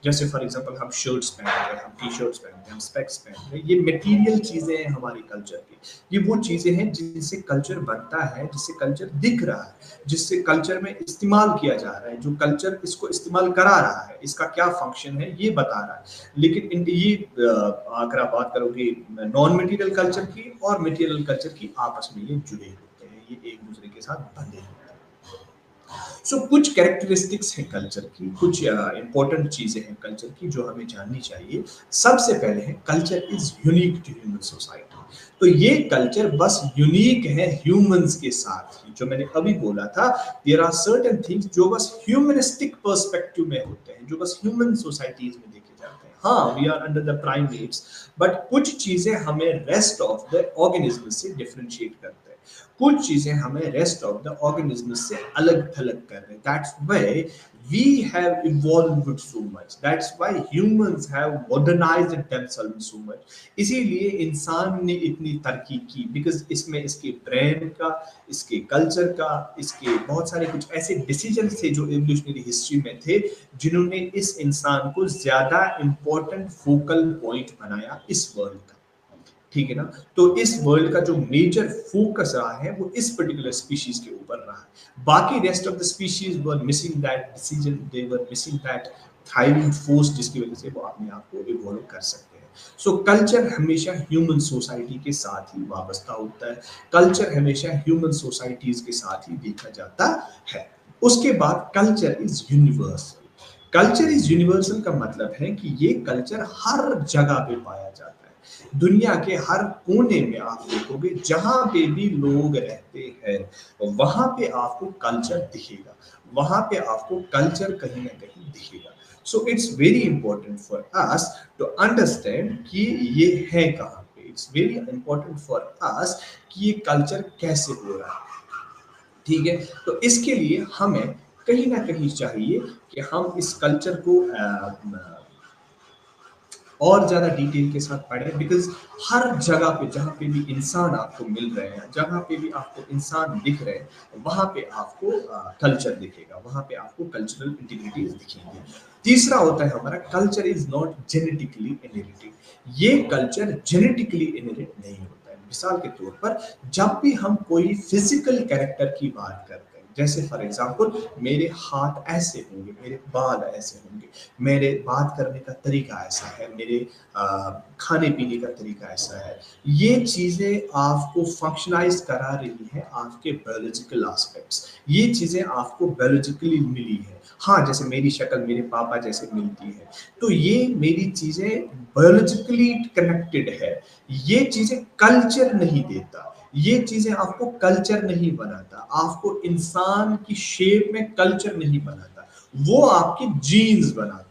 जैसे फॉर एग्जांपल हम शर्ट्स पहनते हैं, हम टी शर्ट्स पहनते हैं, हम स्पेक्स पहनते हैं, ये मटेरियल चीजें हैं हमारी कल्चर की। ये वो चीजें हैं जिससे कल्चर बनता है, जिससे कल्चर दिख रहा है, जिससे कल्चर में इस्तेमाल किया जा रहा है, जो कल्चर इसको इस्तेमाल करा रहा है, इसका क्या फंक्शन है ये बता रहा है। लेकिन ये अगर आप बात करोगे नॉन मटेरियल कल्चर की और मटेरियल कल्चर की, आपस में ये जुड़े होते हैं, ये एक दूसरे के साथ बंधे होते हैं। सो कुछ कैरेक्टरिस्टिक्स हैं कल्चर की, कुछ इंपॉर्टेंट चीजें हैं कल्चर की जो हमें जाननी चाहिए। सबसे पहले है culture is unique to human society. तो ये कल्चर बस यूनिक है ह्यूमंस के साथ ही। जो मैंने अभी बोला था, देयर आर सर्टेन थिंग्स जो बस ह्यूमनिस्टिक पर्सपेक्टिव में होते हैं, जो बस ह्यूमन सोसाइटीज में देखे जाते हैं। हाँ, we are under the primates, but कुछ चीजें हमें रेस्ट ऑफ द ऑर्गेनिज्म से डिफरेंशिएट करते हैं, कुछ चीजें हमें रेस्ट ऑफ द ऑर्गेनिज्म से अलग थलग कर रहे हैं। That's why we have evolved so much, that's why humans have modernized themselves so much। इसीलिए इंसान ने इतनी तरक्की की, बिकॉज इसमें इसके ब्रेन का, इसके कल्चर का, इसके बहुत सारे कुछ ऐसे डिसीजन थे जो एवोल्यूशनरी हिस्ट्री में थे, जिन्होंने इस इंसान को ज्यादा इंपॉर्टेंट फोकल पॉइंट बनाया इस वर्ल्ड का। ठीक है ना। तो इस वर्ल्ड का जो मेजर फोकस रहा है वो इस पर्टिकुलर स्पीशीज के ऊपर रहा है। बाकी rest of the species were missing that decision, they were missing that thriving force जिसकी वजह से वो अपने आप को इवॉल्व कर सकते हैं। सो कल्चर हमेशा ह्यूमन सोसाइटी के साथ ही वाबस्ता होता है, कल्चर हमेशा ह्यूमन सोसाइटीज के साथ ही देखा जाता है। उसके बाद culture is universal. Culture is universal का मतलब है कि ये कल्चर हर जगह पे पाया जाता है। दुनिया के हर कोने में आप देखोगे, जहां पे भी लोग रहते हैं वहां पे आपको कल्चर दिखेगा, वहां पे आपको कल्चर कहीं ना कहीं दिखेगा। So it's very important for us to understand कि ये है कहाँ पे। It's very important for us कि ये कल्चर कैसे हो रहा है। ठीक है। तो इसके लिए हमें कहीं ना कहीं चाहिए कि हम इस कल्चर को और ज्यादा डिटेल के साथ पढ़ें, बिकॉज हर जगह पे जहाँ पे भी इंसान आपको मिल रहे हैं, जहाँ पे भी आपको इंसान दिख रहे हैं, वहां पे आपको कल्चर दिखेगा, वहां पे आपको कल्चरल इंटीग्रिटीज दिखेंगे। तीसरा होता है हमारा culture is not genetically inherited. ये कल्चर जेनेटिकली इनहेरिट नहीं होता है। मिसाल के तौर पर जब भी हम कोई फिजिकल कैरेक्टर की बात करते हैं, जैसे फॉर एग्जांपल मेरे हाथ ऐसे होंगे, मेरे बाल ऐसे होंगे, मेरे बात करने का तरीका ऐसा है, मेरे खाने पीने का तरीका ऐसा है। ये चीजें आपको फंक्शनाइज करा रही है आपके बायोलॉजिकल एस्पेक्ट्स। ये चीजें आपको बायोलॉजिकली मिली है। हाँ, जैसे मेरी शक्ल मेरे पापा जैसे मिलती है, तो ये मेरी चीजें बायोलॉजिकली कनेक्टेड है। ये चीजें कल्चर नहीं देता, ये चीजें आपको कल्चर नहीं बनाता, आपको इंसान की शेप में कल्चर नहीं बनाता, वो आपके जीन्स बनाते हैं।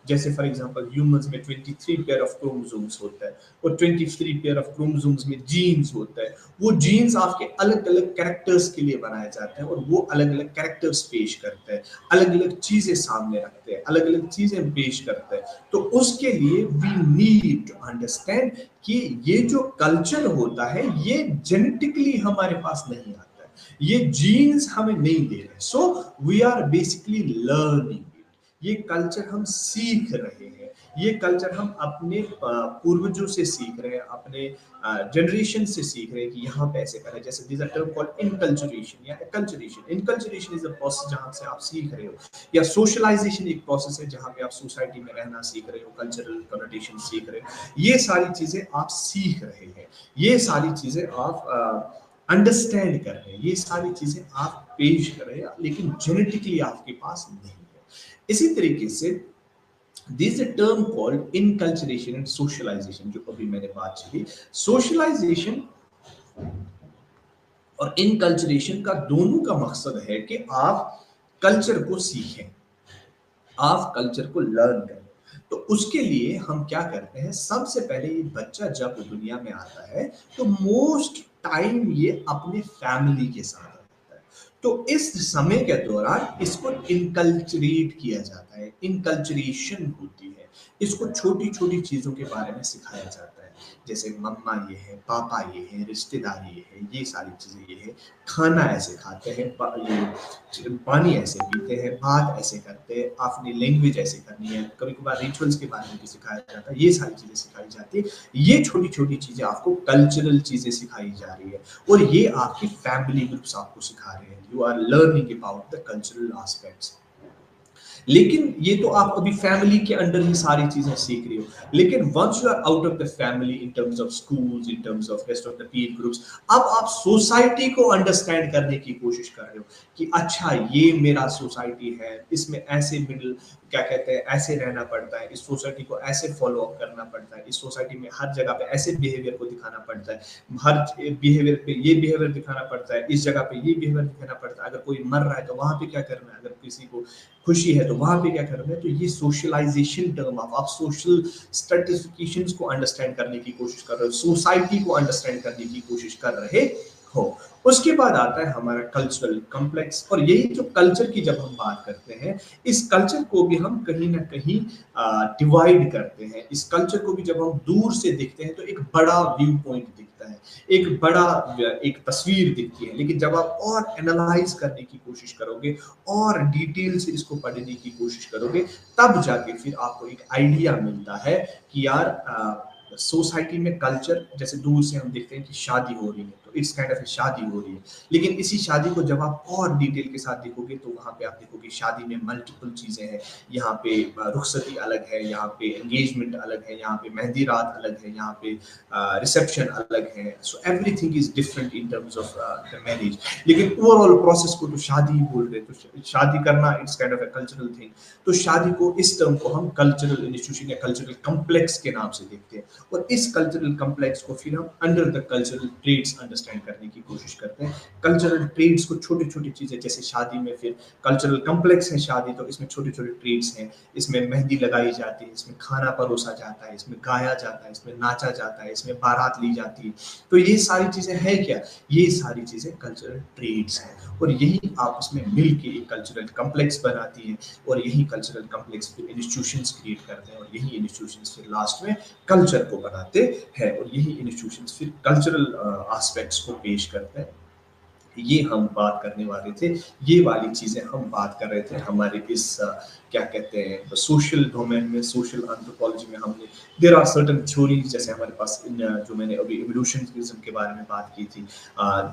जैसे फॉर एग्जांपल ह्यूमंस में 23 पेयर ऑफ क्रोमोसोम्स होता है और 23 पेयर ऑफ क्रोमोसोम्स में जीन्स होता है। वो जीन्स आपके अलग अलग कैरेक्टर्स के लिए बनाए जाते हैं और वो अलग अलग कैरेक्टर्स पेश करते हैं, अलग अलग चीजें सामने रखते हैं, अलग अलग चीजें पेश करते हैं। तो उसके लिए वी नीड टू अंडरस्टैंड कि ये जो कल्चर होता है ये जेनेटिकली हमारे पास नहीं आता है, ये जीन्स हमें नहीं दे रहे। So we are basically learning, ये कल्चर हम सीख रहे हैं, ये कल्चर हम अपने पूर्वजों से सीख रहे हैं, अपने जनरेशन से सीख रहे हैं कि यहाँ पे ऐसे करें। जैसे this a term called inculturation या acculturation. Inculturation is a process जहाँ से आप सीख रहे हो, या सोशलाइजेशन एक प्रोसेस है जहाँ पे आप सोसाइटी में रहना सीख रहे हो, कल्चरल कनोटेशन सीख रहे हो। ये सारी चीजें आप सीख रहे हैं, ये सारी चीजें आप अंडरस्टैंड कर रहे हैं, ये सारी चीजें आप पेश कर रहे हैं, लेकिन जेनेटिकली आपके पास नहीं है। इसी तरीके से this a term called enculturation and socialisation, जो अभी मैंने बात की। सोशलाइजेशन और इनकल्चरेशन का दोनों का मकसद है कि आप कल्चर को सीखें, आप कल्चर को लर्न करें। तो उसके लिए हम क्या करते हैं, सबसे पहले ये बच्चा जब दुनिया में आता है तो मोस्ट टाइम ये अपने फैमिली के साथ रहता है। तो इस समय के दौरान इसको इनकल्चरेट किया जाता है, इनकल्चरेशन होती है। इसको छोटी छोटी चीजों के बारे में सिखाया जाता है, जैसे मम्मा ये है, पापा ये है, रिश्तेदार ये है, ये सारी चीजें ये है, खाना ऐसे खाते हैं, ये पानी ऐसे पीते हैं, बात ऐसे करते हैं, अपनी लैंग्वेज ऐसे करनी है। कभी कभार रिचुअल्स के बारे में भी सिखाया जाता है, ये सारी चीजें सिखाई जाती है। ये छोटी छोटी चीजें आपको कल्चरल चीजें सिखाई जा रही है और ये आपकी फैमिली ग्रुप्स आपको सिखा रहे हैं। You are learning about the cultural aspects. लेकिन ये तो आप अभी फैमिली के अंडर ही सारी चीजें सीख रही हो, लेकिन once you are out of the family, in terms of schools, in terms of rest of the peer groups, अब आप सोसाइटी को अंडरस्टैंड करने की कोशिश कर रहे हो कि अच्छा ये मेरा सोसाइटी है, इसमें ऐसे मिडिल क्या कहते हैं ऐसे रहना पड़ता है, इस सोसाइटी को ऐसे फॉलो अप करना पड़ता है, इस सोसाइटी में हर जगह पे ऐसे बिहेवियर को दिखाना पड़ता है, हर बिहेवियर पे ये बिहेवियर दिखाना पड़ता है, इस जगह पे ये बिहेवियर दिखाना पड़ता है, अगर कोई मर रहा है तो वहां पे क्या करना है, अगर किसी को खुशी है तो वहां पे क्या करना है। तो ये सोशलाइजेशन टर्म आप सोशल स्ट्रेटिफिकेशंस को अंडरस्टैंड करने की कोशिश कर रहे हो, सोसाइटी को अंडरस्टैंड करने की कोशिश कर रहे हो। उसके बाद आता है हमारा कल्चरल कॉम्प्लेक्स, और यही जो कल्चर की जब हम बात करते हैं, इस कल्चर को भी हम कहीं ना कहीं डिवाइड करते हैं। इस कल्चर को भी जब हम दूर से देखते हैं तो एक बड़ा व्यू पॉइंट दिखता है, एक बड़ा एक तस्वीर दिखती है। लेकिन जब आप और एनालाइज करने की कोशिश करोगे और डिटेल से इसको पढ़ने की कोशिश करोगे, तब जाके फिर आपको एक आइडिया मिलता है कि यार सोसाइटी में कल्चर, जैसे दूर से हम देखते हैं कि शादी हो रही है तो इट्स काइंड ऑफ शादी हो रही है, लेकिन इसी शादी को जब आप और डिटेल के साथ देखोगे तो वहां पे आप देखोगे शादी में मल्टीपल चीजें हैं। यहाँ पे रुखसती अलग है, यहाँ पे एंगेजमेंट अलग है, यहाँ पे मेहंदी रात अलग है, यहाँ पे रिसेप्शन अलग है। So everything is different in terms of the marriage, लेकिन ओवरऑल प्रोसेस को तो शादी ही बोल रहे हैं। तो शादी करना it's kind of a cultural thing. तो शादी को, इस टर्म को हम कल्चरल इंस्टीट्यूशन या कल्चरल कॉम्प्लेक्स के नाम से देखते हैं, और इस कल्चरल कॉम्प्लेक्स को फिर हम under the cultural traits understand करने की कोशिश करते हैं। कल्चरल ट्रेड्स को छोटी छोटी चीजें, जैसे शादी में फिर कल्चरल कॉम्प्लेक्स है शादी, तो इसमें छोटे छोटे ट्रेड्स हैं, इसमें मेहंदी लगाई जाती है, इसमें खाना परोसा जाता है, इसमें गाया जाता है, इसमें नाचा जाता है, इसमें बारात ली जाती है। तो ये सारी चीजें हैं क्या, ये सारी चीजें कल्चरल ट्रेड्स हैं, और यही आपस में मिल के एक कल्चरल कॉम्प्लेक्स बनाती है, और यही कल्चरल कॉम्प्लेक्स फिर इंस्टीट्यूशंस क्रिएट करते हैं, और यही इंस्टीट्यूशंस फिर लास्ट में कल्चर को बनाते हैं, और यही इंस्टीट्यूशंस फिर कल्चरल एस्पेक्ट्स को पेश करते हैं। ये हम बात करने वाले थे, ये वाली चीजें हम बात कर रहे थे हमारे इस क्या कहते हैं सोशल डोमेन में, सोशल एंथ्रोपोलॉजी में हमने देयर आर सर्टेन थ्योरीज, जैसे हमारे पास जो मैंने अभी इवोल्यूशनिज्म के बारे में बात की थी,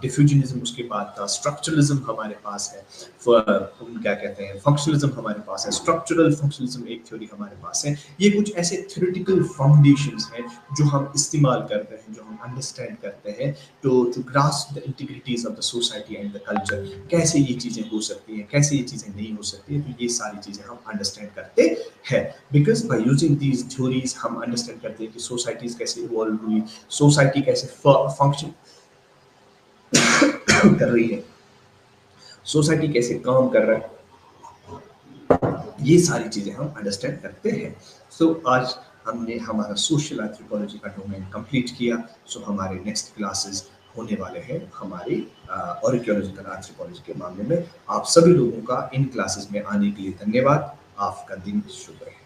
डिफ्यूजनिज्म उसके बाद था, स्ट्रक्चरलिज्म हमारे पास है, क्या कहते हैं फंक्शनलिज्म हमारे पास है, स्ट्रक्चरल फंक्शनलिज्म एक थ्योरी हमारे पास है। ये कुछ ऐसे थ्योरेटिकल फाउंडेशंस हैं जो हम इस्तेमाल करते हैं, जो हम अंडरस्टैंड करते हैं to grasp the integrities of the society and the culture. कैसे ये चीजें हो सकती हैं, कैसे ये चीजें नहीं हो सकती हैं, तो ये सारी चीजें हम अंडरस्टैंड करते हैं। Because by using these theories हम अंडरस्टैंड करते हैं कि सोसाइटीज कैसे इवॉल्व हुई, सोसाइटी कैसे फंक्शन कर रही है, सोसाइटी कैसे काम कर रहा है, ये सारी चीजें हम अंडरस्टैंड करते हैं। सो आज हमने हमारा सोशल एंथ्रोपोलॉजी का डोमेन कंप्लीट किया। सो हमारे नेक्स्ट क्लासेस होने वाले हैं हमारी आर्कियोलॉजिकल एंथ्रोपोलॉजी के मामले में। आप सभी लोगों का इन क्लासेस में आने के लिए धन्यवाद। आपका दिन शुभ रहे।